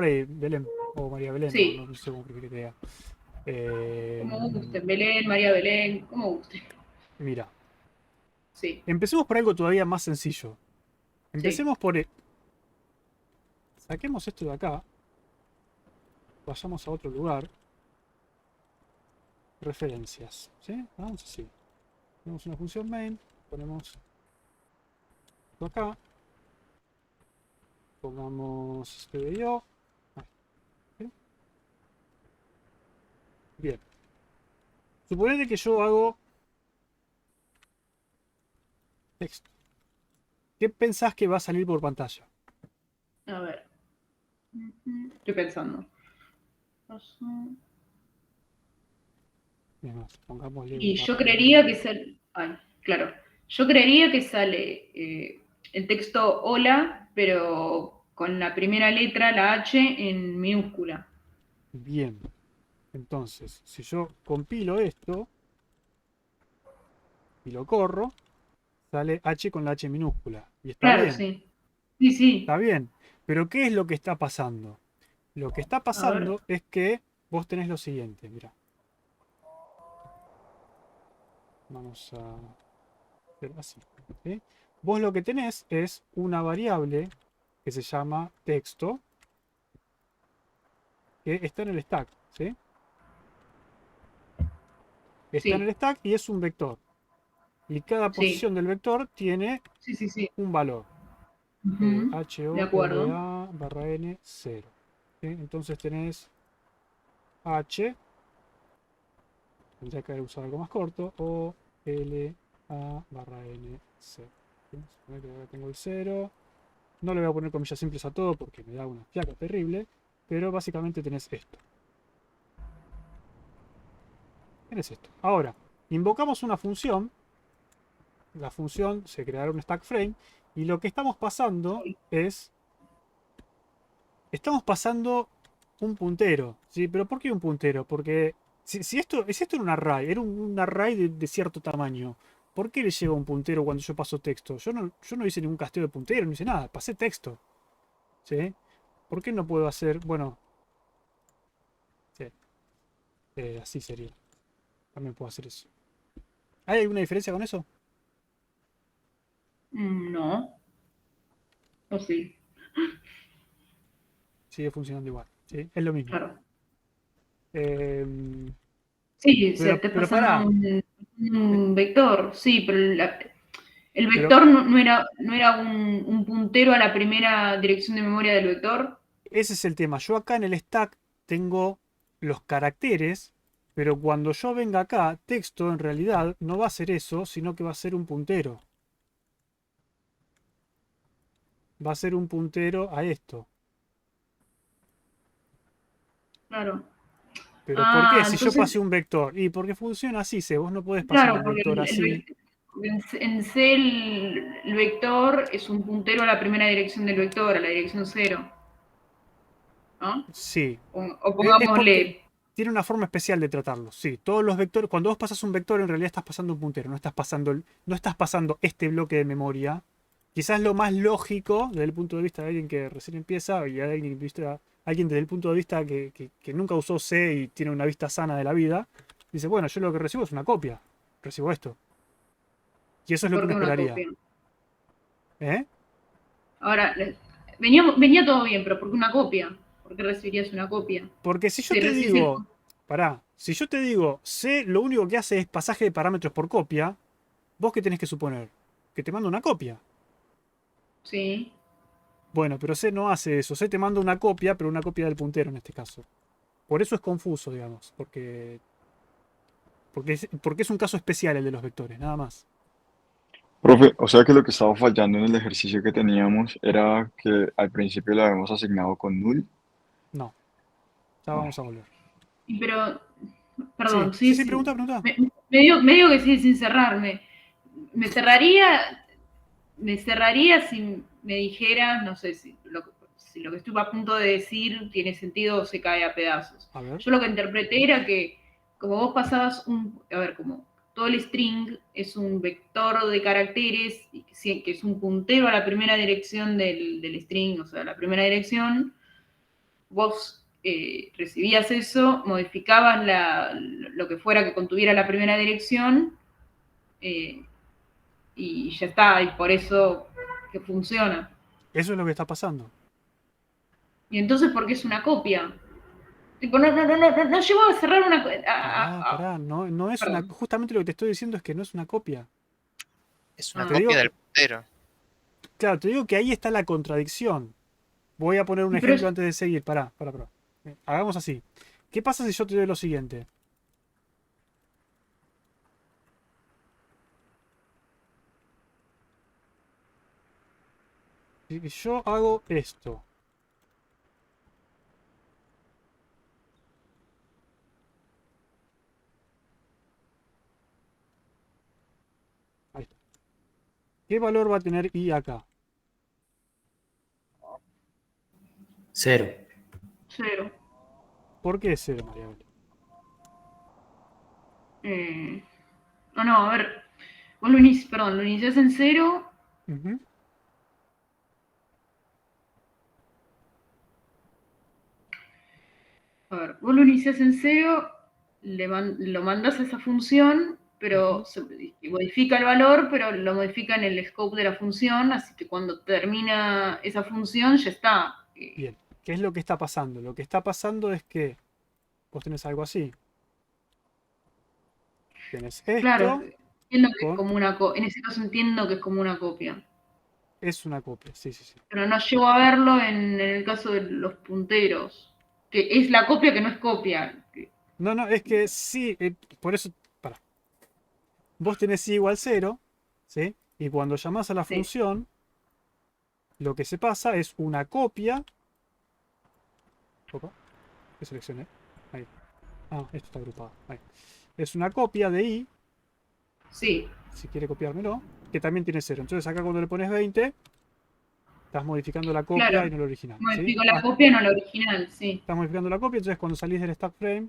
ahí, Belén. O María Belén, sí, no sé cómo prefiere que diga. como gusten, Belén, María Belén, como gusten. Mira, Sí, empecemos por algo todavía más sencillo. sí. Empecemos por... Saquemos esto de acá. Vayamos a otro lugar. Referencias. ¿Sí? Vamos así. Tenemos una función main. Ponemos esto acá. Pongamos STDIO. ¿Sí? Bien. Suponete que yo hago texto. ¿Qué pensás que va a salir por pantalla? A ver. Estoy pensando. Es más, pongámosle Y un yo barra creería N. que sale. Ay, claro. Yo creería que sale el texto hola, pero con la primera letra, la H, en minúscula. Bien. Entonces, si yo compilo esto y lo corro, sale H con la H minúscula. Y está Claro, bien, sí. Sí, sí. está bien. Pero ¿qué es lo que está pasando? Lo que está A ver. pasando es que vos tenés lo siguiente, mira. Vamos a hacer así. ¿Sí? Vos lo que tenés es una variable que se llama texto, que está en el stack. ¿Sí? Está en Sí, el stack y es un vector. Y cada sí. posición del vector tiene Sí, sí, sí. un valor. Ujú. De acuerdo. HOLA barra N 0. ¿Sí? Entonces tenés H, tendría que haber usado algo más corto, o L A barra N 0. ¿Sí? Suponer que ahora tengo el 0. No le voy a poner comillas simples a todo porque me da una fiaca terrible, pero básicamente tenés esto. Tenés esto. Ahora, invocamos una función. La función se creará un stack frame y lo que estamos pasando es... Estamos pasando un puntero, ¿sí? ¿Pero por qué un puntero? Porque si esto era un array de cierto tamaño, ¿por qué le lleva un puntero cuando yo paso texto? Yo no hice ningún casteo de puntero, no hice nada, pasé texto, ¿sí? ¿Por qué no puedo hacer, bueno, sí, así sería, también puedo hacer eso. ¿Hay alguna diferencia con eso? No. O sí. Sigue funcionando igual, ¿sí? Es lo mismo. Claro. Em, Sí, se te pero pasando pará, un vector. Sí, pero el pero vector no era un puntero a la primera dirección de memoria del vector. ese es el tema. Yo acá en el stack tengo los caracteres, pero cuando yo venga acá, texto en realidad no va a ser eso, sino que va a ser un puntero. Va a ser un puntero a esto. Claro. ¿Pero por qué? Ah, Si yo entonces, pasé un vector. Y porque funciona así, se vos no podés pasar claro, un porque vector así. en C el vector es un puntero a la primera dirección del vector, a la dirección 0. ¿No? Sí. O Es porque pongámosle. tiene una forma especial de tratarlo. Sí, todos los vectores, cuando vos pasas un vector, en realidad estás pasando un puntero, no estás pasando este bloque de memoria. Quizás lo más lógico desde el punto de vista de alguien que recién empieza y alguien desde el punto de vista que nunca usó C y tiene una vista sana de la vida, dice, bueno, yo lo que recibo es una copia, recibo esto. Y eso es lo que ¿Por uno qué una esperaría. copia? ¿Eh? Ahora, venía todo bien, pero ¿por qué una copia? ¿Por qué recibirías una copia? Porque si yo Si te recibís digo, pará, si yo te digo, C lo único que hace es pasaje de parámetros por copia, ¿vos qué tenés que suponer? Que te mando una copia. Sí. Bueno, pero C no hace eso. C te manda una copia, pero una copia del puntero en este caso. Por eso es confuso, digamos. Porque es un caso especial el de los vectores, nada más. Profe, o sea que lo que estaba fallando en el ejercicio que teníamos era que al principio lo habíamos asignado con null. No, ya vamos a volver. Pero, Sí, perdón, sí, sí, sí, sí. pregunta. Me digo que sigue sin cerrarme. Me cerraría si me dijeras, no sé si lo que estoy a punto de decir tiene sentido o se cae a pedazos. A ver. Yo lo que interpreté era que como vos pasabas como todo el string es un vector de caracteres, que es un puntero a la primera dirección del string, o sea, la primera dirección, vos recibías eso, modificabas lo que fuera que contuviera la primera dirección, y ya está, y por eso que funciona. Eso es lo que está pasando. Y entonces, ¿por qué es una copia? Tipo, no llevo a cerrar una... Pará, no es una... Justamente lo que te estoy diciendo es que no es una copia. Es una Te copia digo- del puntero. Claro, te digo que ahí está la contradicción. Voy a poner un Pero ejemplo es- antes de seguir. Pará. Hagamos así. ¿Qué pasa si yo te doy lo siguiente? Si yo hago esto. Ahí está. ¿Qué valor va a tener i acá? 0. 0. ¿Por qué 0, María Belén? No, a ver. Vos lo iniciás en 0. Ujú. A ver, vos lo iniciás en 0, lo mandás a esa función, pero y modifica el valor, pero lo modifica en el scope de la función, así que cuando termina esa función ya está. Bien. ¿Qué es lo que está pasando? Lo que está pasando es que vos tenés algo así. Tenés esto. Claro, entiendo que es con- como en ese caso entiendo que es como una copia. Es una copia, sí. Pero no llego a verlo en el caso de los punteros, que es la copia que no es copia. No, es que sí, por eso, pará. Vos tenés i igual 0, ¿sí? Y cuando llamás a la Sí. función, lo que se pasa es una copia. Opa, ¿qué seleccioné? Ahí. Ah, esto está agrupado. Ahí. Es una copia de i, Sí, si quiere copiármelo, que también tiene 0. Entonces acá cuando le pones 20, estás modificando la copia claro. y no la original. ¿sí? Modifico la copia, no la original, sí. Estás modificando la copia, entonces cuando salís del stack frame,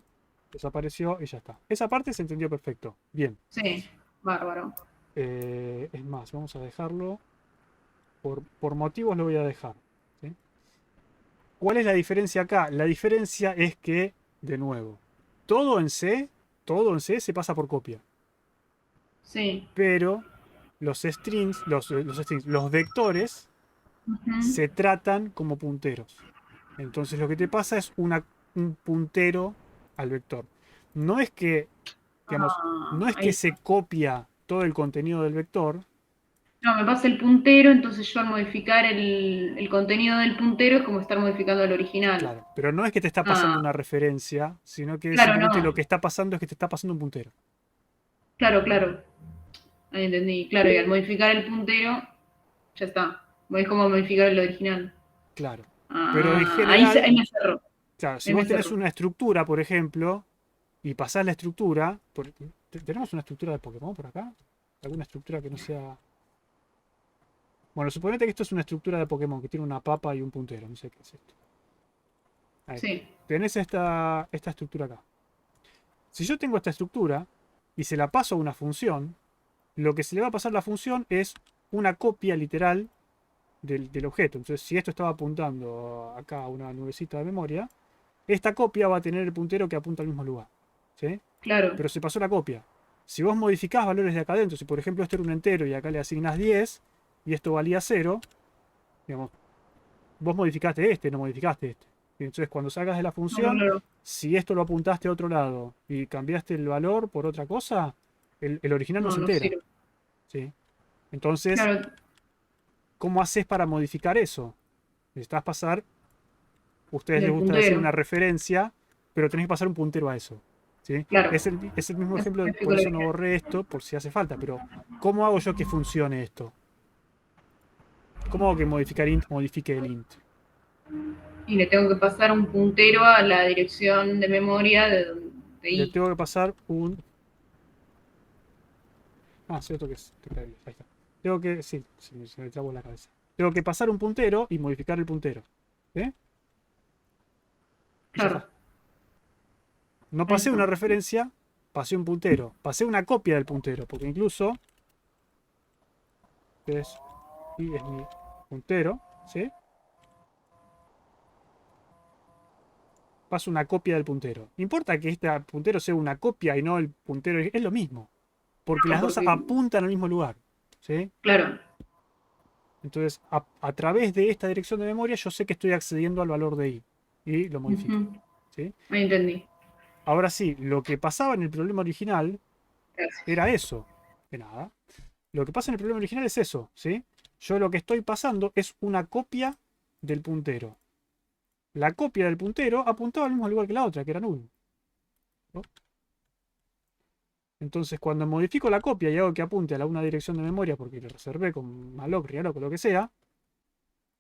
desapareció y ya está. Esa parte se entendió perfecto. Bien. Sí, bárbaro. Es más, vamos a dejarlo. Por motivos lo voy a dejar. ¿sí? ¿Cuál es la diferencia acá? La diferencia es que, de nuevo, todo en C se pasa por copia. Sí. Pero los strings, los vectores Ujú. se tratan como punteros. Entonces lo que te pasa es un puntero al vector. No es que, digamos, no es ahí que se copia todo el contenido del vector. No, me pasa el puntero, entonces yo al modificar el contenido del puntero es como estar modificando el original. Claro, pero no es que te está pasando una referencia, sino que Claro, simplemente no. lo que está pasando es que te está pasando un puntero. Claro. Ahí entendí. Claro, y al modificar el puntero, ya está. Es como modificar el original. Claro. Pero en Ahí general, me cerró. claro, si Ahí me vos tenés cerró. una estructura, por ejemplo, y pasás la estructura, ¿tenemos una estructura de Pokémon por acá? ¿Alguna estructura que no sea...? Bueno, suponete que esto es una estructura de Pokémon, que tiene una papa y un puntero, no sé qué es esto. Ahí. Sí. Tenés esta estructura acá. Si yo tengo esta estructura y se la paso a una función, lo que se le va a pasar a la función es una copia literal del objeto. Entonces, si esto estaba apuntando acá a una nubecita de memoria, esta copia va a tener el puntero que apunta al mismo lugar. ¿sí? Claro. Pero se pasó la copia. Si vos modificás valores de acá adentro, si por ejemplo esto era un entero y acá le asignás 10 y esto valía 0, digamos, vos modificaste este, no modificaste este. Y entonces cuando salgas de la función, Claro. si esto lo apuntaste a otro lado y cambiaste el valor por otra cosa, el original no se No entera. sirve. ¿sí? Entonces, Claro. ¿cómo haces para modificar eso? Necesitas pasar, ustedes Del les gusta decir puntero. una referencia, pero tenés que pasar un puntero a eso. ¿sí? Claro. Es el mismo ejemplo, Me por eso explico no borré esto, por si hace falta, pero ¿cómo hago yo que funcione esto? ¿Cómo hago que modifique el int? Y le tengo que pasar un puntero a la dirección de memoria de Le I. tengo que pasar un... Ah, cierto que es. Ahí está. Tengo que... Sí, se me trabó la cabeza. Tengo que pasar un puntero y modificar el puntero. ¿Eh? Claro. No pasé una referencia, pasé un puntero. Pasé una copia del puntero, porque incluso y es mi puntero, ¿sí? Paso una copia del puntero. Importa que este puntero sea una copia y no el puntero, es lo mismo. Porque No, las dos porque- apuntan al mismo lugar, ¿sí? Claro. Entonces, a través de esta dirección de memoria, yo sé que estoy accediendo al valor de i y lo modifico, Ujú. ¿sí? Ahí entendí. Ahora sí, lo que pasaba en el problema original Gracias. era eso. De nada. Lo que pasa en el problema original es eso, ¿sí? Yo lo que estoy pasando es una copia del puntero. La copia del puntero apuntaba al mismo lugar que la otra, que era null. ¿No? Entonces, cuando modifico la copia y hago que apunte a una dirección de memoria porque le reservé con malloc, realloc o lo que sea,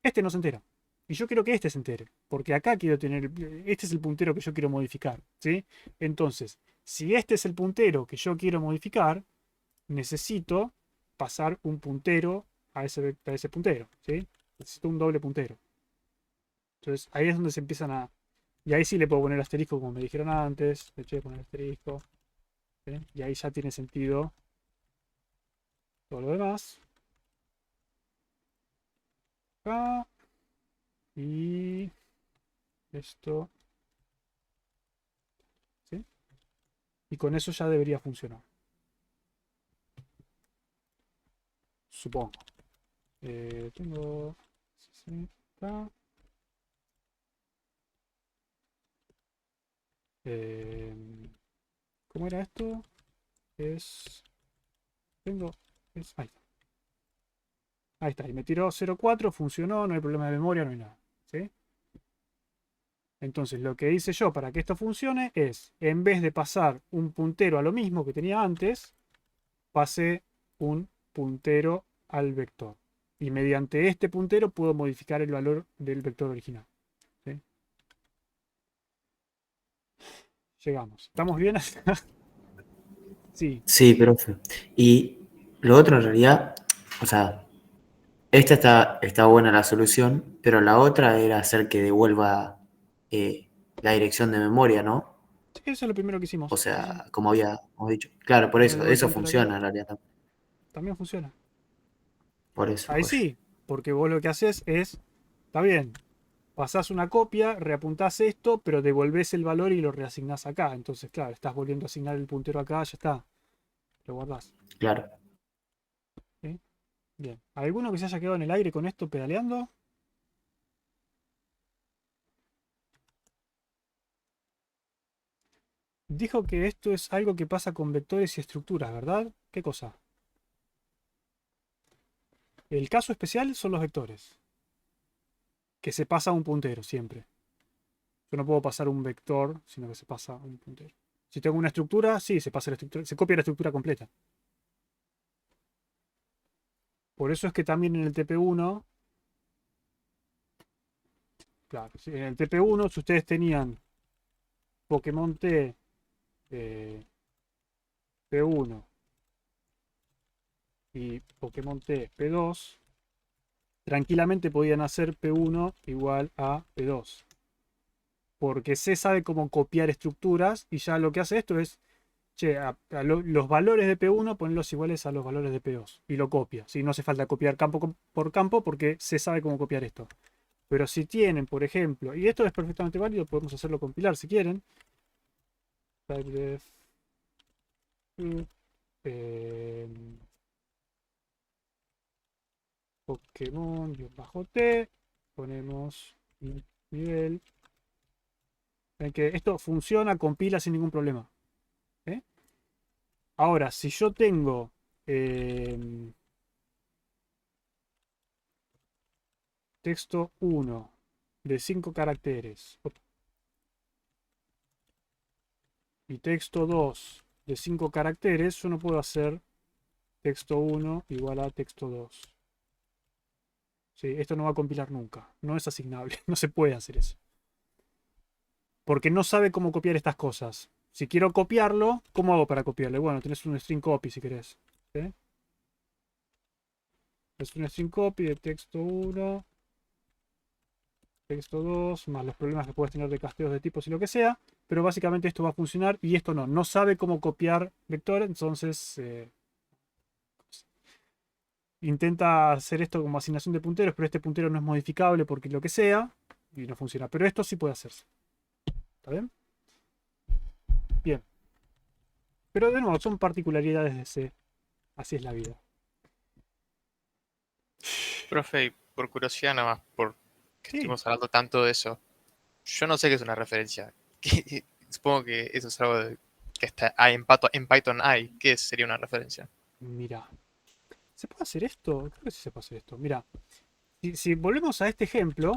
este no se entera. Y yo quiero que este se entere, porque acá quiero tener, este es el puntero que yo quiero modificar, ¿sí? Entonces, si este es el puntero que yo quiero modificar, necesito pasar un puntero a ese puntero, ¿sí? Necesito un doble puntero. Entonces, ahí es donde se empiezan a... Y ahí sí le puedo poner asterisco como me dijeron antes, le eché de poner asterisco, ¿sí? Y ahí ya tiene sentido todo lo demás. Acá. Y esto, ¿sí? Y con eso ya debería funcionar. Supongo. Tengo 60. ¿Cómo era esto? Tengo... ahí está. Ahí está. Y me tiró 0,4. Funcionó. No hay problema de memoria. No hay nada. ¿Sí? Entonces lo que hice yo para que esto funcione es, en vez de pasar un puntero a lo mismo que tenía antes, pasé un puntero al vector. Y mediante este puntero puedo modificar el valor del vector original. ¿Sí? Llegamos. ¿Estamos bien? Sí. Sí, profe. Y lo otro en realidad, o sea, está buena la solución, pero la otra era hacer que devuelva la dirección de memoria, ¿no? Sí, eso es lo primero que O hicimos. Sí, sí. sea, como habíamos dicho. Claro, por Me eso, doy eso contra el... funciona en realidad. También funciona. Por eso, Ahí sí, porque vos lo que haces es, está bien, pasás una copia, reapuntás esto, pero devolvés el valor y lo reasignás acá. Entonces, claro, estás volviendo a asignar el puntero acá, ya está. Lo guardás. Claro. ¿Sí? Bien. ¿Alguno que se haya quedado en el aire con esto pedaleando? Dijo que esto es algo que pasa con vectores y estructuras, ¿verdad? ¿Qué cosa? El caso especial son los vectores. Que se pasa un puntero siempre. Yo no puedo pasar un vector, sino que se pasa un puntero. Si tengo una estructura, sí, se pasa la estructura, se copia la estructura completa. Por eso es que también en el TP1, claro, en el TP1, si ustedes tenían Pokémon T P1 y Pokémon T P2, tranquilamente podían hacer P1 igual a P2. Porque C sabe cómo copiar estructuras y ya lo que hace esto es, che, los valores de P1 ponerlos iguales a los valores de P2 y lo copia. Si no hace falta copiar campo por campo porque C sabe cómo copiar esto. Pero si tienen, por ejemplo, y esto es perfectamente válido, podemos hacerlo compilar si quieren. Typedef, Pokémon-T, ponemos nivel. Ven que esto funciona, compila sin ningún problema. ¿Eh? Ahora, si yo tengo texto 1 de 5 caracteres y texto 2 de 5 caracteres, yo no puedo hacer texto 1 igual a texto 2. Sí, esto no va a compilar nunca. No es asignable. No se puede hacer eso. Porque no sabe cómo copiar estas cosas. Si quiero copiarlo, ¿cómo hago para copiarlo? Bueno, tenés un string copy si querés. ¿Sí? Es un string copy de texto 1, texto 2, más los problemas que puedes tener de casteos de tipos y lo que sea. pero básicamente esto va a funcionar y esto no. No sabe cómo copiar vector, entonces intenta hacer esto como asignación de punteros, pero este puntero no es modificable porque lo que sea y no funciona. Pero esto sí puede hacerse. ¿Está bien? Bien. Pero de nuevo, son particularidades de C. Así es la vida. Profe, y por curiosidad nada más, porque Sí. estuvimos hablando tanto de eso. Yo no sé qué es una referencia. Supongo que eso es algo que está en Python hay. ¿Qué sería una referencia? Mira. ¿Se puede hacer esto? Creo que sí se puede hacer esto. Mira. Si volvemos a este ejemplo.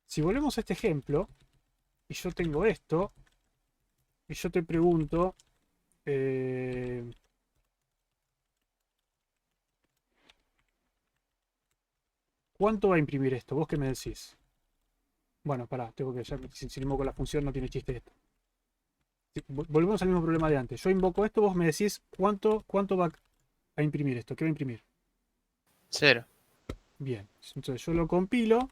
Si volvemos a este ejemplo. Y yo tengo esto. Y yo te pregunto. ¿Cuánto va a imprimir esto? ¿Vos qué me decís? Bueno, pará, tengo que ya si invoco la función no tiene chiste esto. Volvemos al mismo problema de antes. Yo invoco esto, vos me decís cuánto va a imprimir esto. ¿Qué va a imprimir? 0. Bien, entonces yo lo compilo.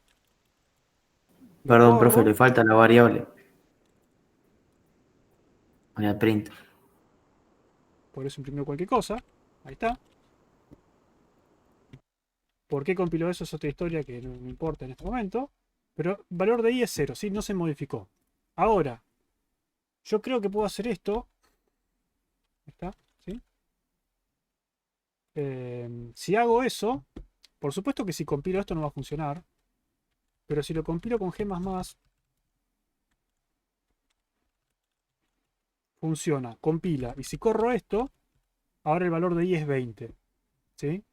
Perdón, profe, corro. le falta la variable. En el print. Por eso imprimió cualquier cosa. Ahí está. ¿Por qué compiló eso? Es otra historia que no me importa en este momento. Pero valor de i es 0, ¿sí? No se modificó. Ahora, yo creo que puedo hacer esto. Ahí está, ¿sí? Si hago eso, por supuesto que si compilo esto no va a funcionar. Pero si lo compilo con G++, funciona, compila. Y si corro esto, ahora el valor de i es 20. ¿Sí?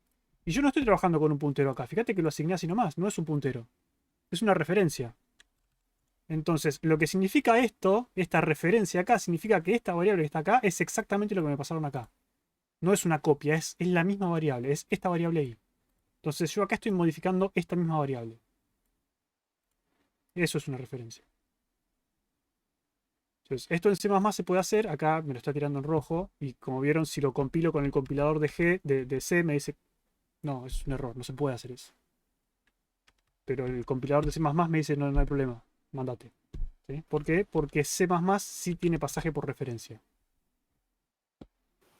Y yo no estoy trabajando con un puntero acá. Fíjate que lo asigné así nomás. No es un puntero. Es una referencia. Entonces, lo que significa esto, esta referencia acá, significa que esta variable que está acá es exactamente lo que me pasaron acá. No es una copia, es la misma variable. Es esta variable i. Entonces, yo acá estoy modificando esta misma variable. Eso es una referencia. Entonces, esto en C++ se puede hacer. Acá me lo está tirando en rojo. Y como vieron, si lo compilo con el compilador de G, de C, me dice... No, es un error. No se puede hacer eso. Pero el compilador de C++ me dice, no, no hay problema. Mándate. ¿Sí? ¿Por qué? Porque C++ sí tiene pasaje por referencia.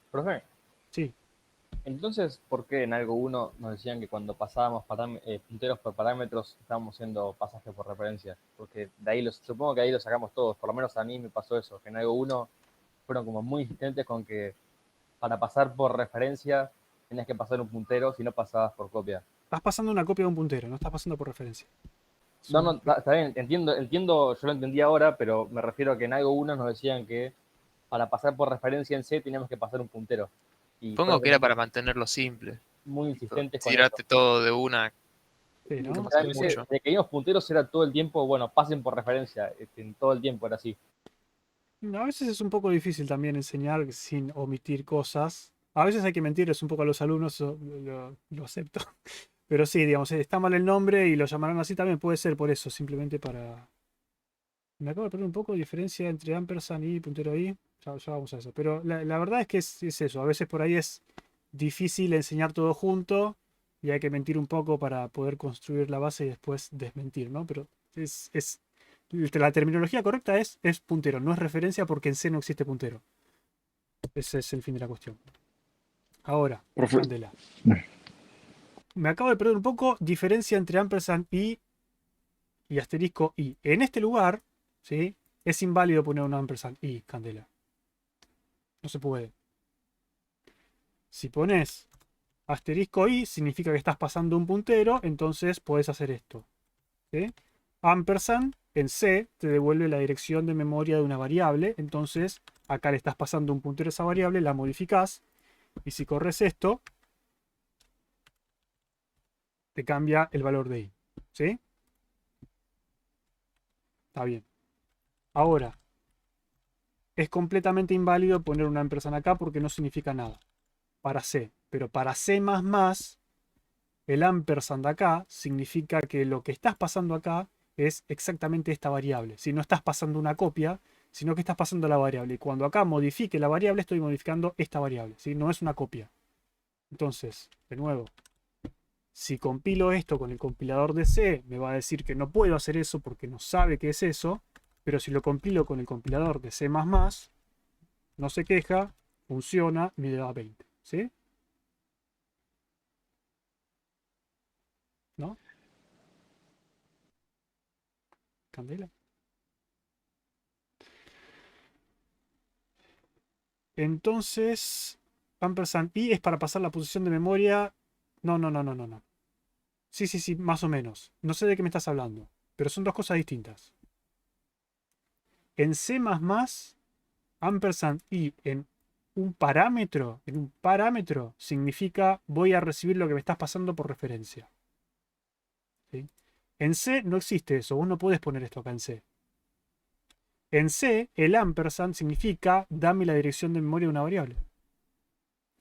Profe, Sí. entonces, ¿por qué en algo 1 nos decían que cuando pasábamos punteros por parámetros estábamos haciendo pasaje por referencia? Porque de ahí supongo que ahí lo sacamos todos, por lo menos a mí me pasó eso, que en algo 1 fueron como muy insistentes con que para pasar por referencia tenías que pasar un puntero si no pasabas por copia. Estás pasando una copia de un puntero, no estás pasando por referencia. No, está bien, entiendo, yo lo entendí ahora, pero me refiero a que en algo 1 nos decían que para pasar por referencia en C teníamos que pasar un puntero. Y Supongo fueron que era como para mantenerlo simple. muy insistentes con eso. Tirarte todo de una. Sí, ¿no? Mucho. De que vimos punteros era todo el tiempo, bueno, pasen por referencia, todo el tiempo era así. A veces es un poco difícil también enseñar sin omitir cosas. A veces hay que mentirles un poco a los alumnos, lo acepto. Pero sí, digamos, está mal el nombre y lo llamarán así también, puede ser por eso, simplemente para... Me acabo de perder un poco diferencia entre ampersand y puntero i. Ya vamos a eso. Pero la verdad es que es eso. A veces por ahí es difícil enseñar todo junto y hay que mentir un poco para poder construir la base y después desmentir, ¿no? Pero la terminología correcta es puntero, no es referencia porque en C no existe puntero. Ese es el fin de la cuestión. Ahora, Profe. Candela. Me acabo de perder un poco diferencia entre ampersand y asterisco i. En este lugar, ¿sí? Es inválido poner un ampersand i, Candela. No se puede. Si pones asterisco i, significa que estás pasando un puntero, entonces puedes hacer esto. ¿Sí? Ampersand en C te devuelve la dirección de memoria de una variable, entonces acá le estás pasando un puntero a esa variable, la modificás, y si corres esto, te cambia el valor de i. ¿Sí? Está bien. Ahora, es completamente inválido poner una ampersand acá porque no significa nada. Para C. Pero para C++, el ampersand acá significa que lo que estás pasando acá es exactamente esta variable. Si no estás pasando una copia, sino que estás pasando la variable. Y cuando acá modifique la variable, estoy modificando esta variable. ¿Sí? No es una copia. Entonces, de nuevo, Si compilo esto con el compilador de C, me va a decir que no puedo hacer eso porque no sabe qué es eso. Pero si lo compilo con el compilador de C++, no se queja, funciona, me da 20. ¿Sí? ¿No? Candela. Entonces, ampersand i es para pasar la posición de memoria. No, no, no, no, no, no. Sí, sí, sí, más o menos. No sé de qué me estás hablando, pero son dos cosas distintas. En C++, ampersand i en un parámetro, significa voy a recibir lo que me estás pasando por referencia. ¿Sí? En C no existe eso, vos no podés poner esto acá en C. En C, el ampersand significa dame la dirección de memoria de una variable.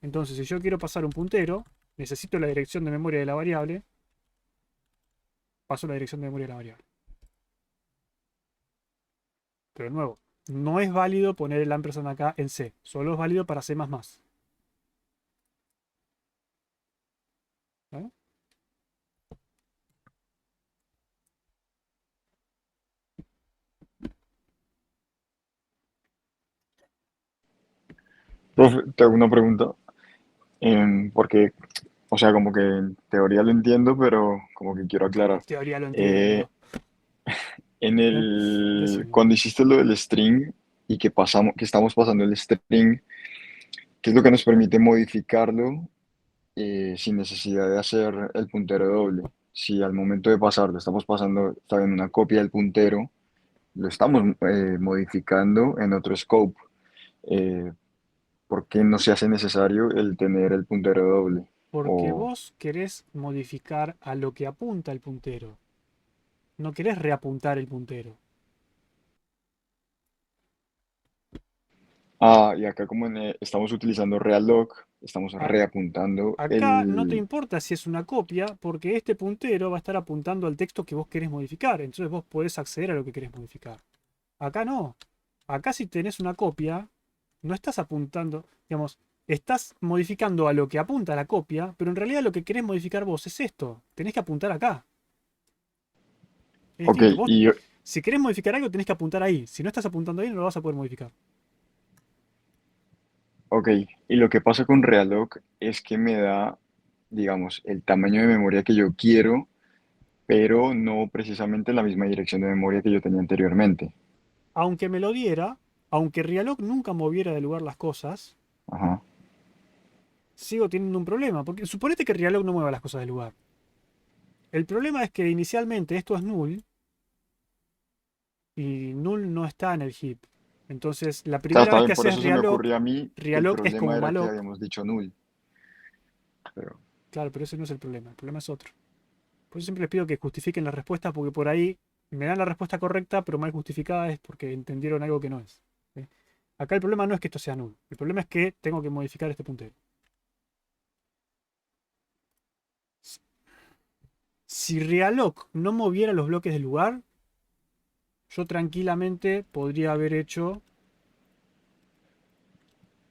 Entonces, si yo quiero pasar un puntero, necesito la dirección de memoria de la variable, paso la dirección de memoria de la variable. Pero de nuevo, no es válido poner el ampersand acá en C, solo es válido para C++. ¿Vale? Profe, te hago una pregunta, porque, o sea, como que en teoría lo entiendo, pero como que quiero En aclarar. teoría lo Eh, entiendo. Decime. Cuando hiciste lo del string y que estamos pasando el string, ¿qué es lo que nos permite modificarlo sin necesidad de hacer el puntero doble? Si al momento de pasarlo estamos pasando, está bien, una copia del puntero, lo estamos modificando en otro scope. Eh, ¿Por qué no se hace necesario el tener el puntero doble? Porque O, vos querés modificar a lo que apunta el puntero. No querés reapuntar el puntero. y acá como estamos utilizando realloc, estamos A- reapuntando Acá no te el... importa si es una copia, porque este puntero va a estar apuntando al texto que vos querés modificar. Entonces vos podés acceder a lo que querés modificar. Acá no. Acá si tenés una copia, no estás apuntando, digamos, estás modificando a lo que apunta la copia, pero en realidad lo que querés modificar vos es esto. Tenés que apuntar acá. Es Ok, distinto. Vos, si querés modificar algo, tenés que apuntar ahí. Si no estás apuntando ahí, no lo vas a poder modificar. ok, y lo que pasa con realloc es que me da, digamos, el tamaño de memoria que yo quiero, pero no precisamente la misma dirección de memoria que yo tenía anteriormente. Aunque me lo diera, aunque Realog nunca moviera de lugar las cosas, Ajá. sigo teniendo un problema. Porque suponete que Realog no mueva las cosas de lugar. El problema es que inicialmente esto es null y null no está en el heap. Entonces, la Claro, primera está vez que bien, por haces eso se me Realog, ocurrió a mí que el Realog es problema como era que malloc. habíamos dicho null. Pero, Claro, pero ese no es el problema es otro. Por eso siempre les pido que justifiquen las respuestas, porque por ahí me dan la respuesta correcta, pero mal justificada es porque entendieron algo que no es. ¿Sí? Acá el problema no es que esto sea null. El problema es que tengo que modificar este puntero. Si Realloc no moviera los bloques del lugar, yo tranquilamente podría haber hecho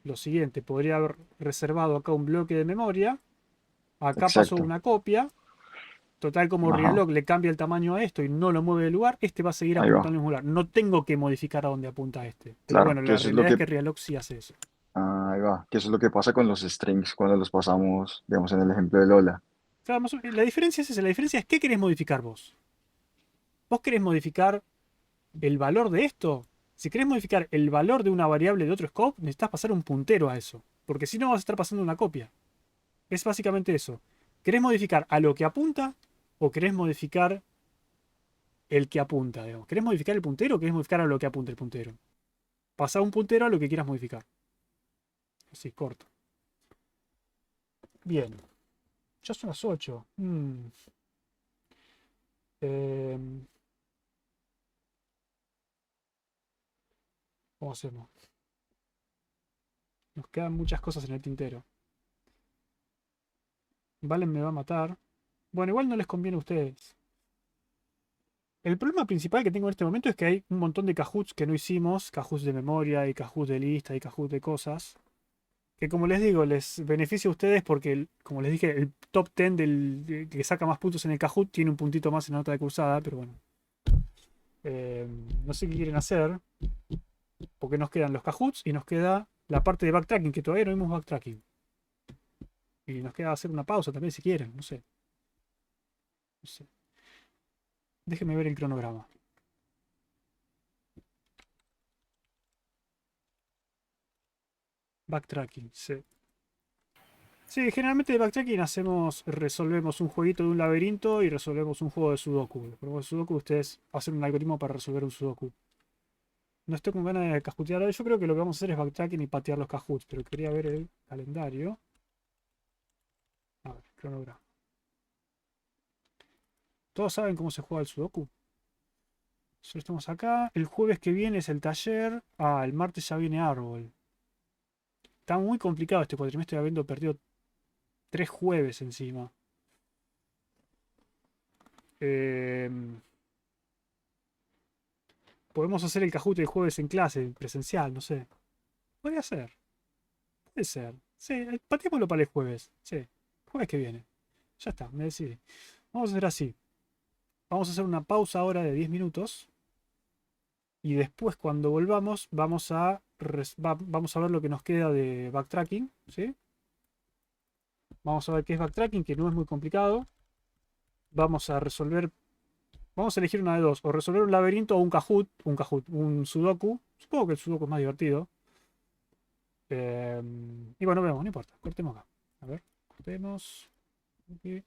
lo siguiente. Podría haber reservado acá un bloque de memoria. Acá paso exacto. una copia. Total, como Ajá, Realloc le cambia el tamaño a esto y no lo mueve del lugar, este va a seguir ahí apuntando va. al mismo lugar. No tengo que modificar a dónde apunta este. Pero Claro, bueno, que la eso es lo realidad es que, que Realloc sí hace eso. ahí va, que eso es lo que pasa con los strings cuando los pasamos, digamos, en el ejemplo de Lola. Claro, la diferencia es esa. La diferencia es qué querés modificar vos. ¿Vos querés modificar el valor de esto? Si querés modificar el valor de una variable de otro scope, necesitas pasar un puntero a eso. Porque si no vas a estar pasando una copia. Es básicamente eso. ¿Querés modificar a lo que apunta o querés modificar el que apunta? Digamos? ¿Querés modificar el puntero o querés modificar a lo que apunta el puntero? Pasá un puntero a lo que quieras modificar. Así, corto. Bien. Ya son las 8. ¿Cómo hacemos? Nos quedan muchas cosas en el tintero. Valen me va a matar. Bueno, igual no les conviene a ustedes. El problema principal que tengo en este momento es que hay un montón de Kahoots que no hicimos. Kahoots de memoria y Kahoots de lista y Kahoots de cosas. Que como les digo, les beneficia a ustedes porque, como les dije, el top 10 que saca más puntos en el Kahoot tiene un puntito más en la nota de cruzada, pero bueno. No sé qué quieren hacer. Porque nos quedan los Kahoots y nos queda la parte de backtracking, que todavía no vimos backtracking. Y nos queda hacer una pausa también si quieren, no sé. No sé. Déjenme ver el cronograma. Backtracking, sí. Sí, generalmente de backtracking resolvemos un jueguito de un laberinto y resolvemos un juego de Sudoku. El juego de Sudoku ustedes hacen un algoritmo para resolver un Sudoku. No estoy con ganas de cajutear hoy. Yo creo que lo que vamos a hacer es backtracking y patear los Kahoots, pero quería ver el calendario. A ver, cronograma. ¿Todos saben cómo se juega el Sudoku? Solo estamos acá. El jueves que viene es el taller. Ah, el martes ya viene árbol. Está muy complicado este cuatrimestre, habiendo perdido 3 jueves encima. Podemos hacer el Kahoot el jueves en clase, presencial, no sé. Podría ser. Puede ser. Sí, pateémoslo para el jueves. Sí, jueves que viene. Ya está, me decidí. Vamos a hacer así. Vamos a hacer una pausa ahora de 10 minutos. Y después, cuando volvamos, vamos a ver lo que nos queda de backtracking. ¿Sí? Vamos a ver qué es backtracking, que no es muy complicado. Vamos a resolver. Vamos a elegir una de dos. O resolver un laberinto o un Kahoot. Un Sudoku. Supongo que el Sudoku es más divertido. Y bueno, vemos, no importa. Cortemos acá. A ver, cortemos. Aquí.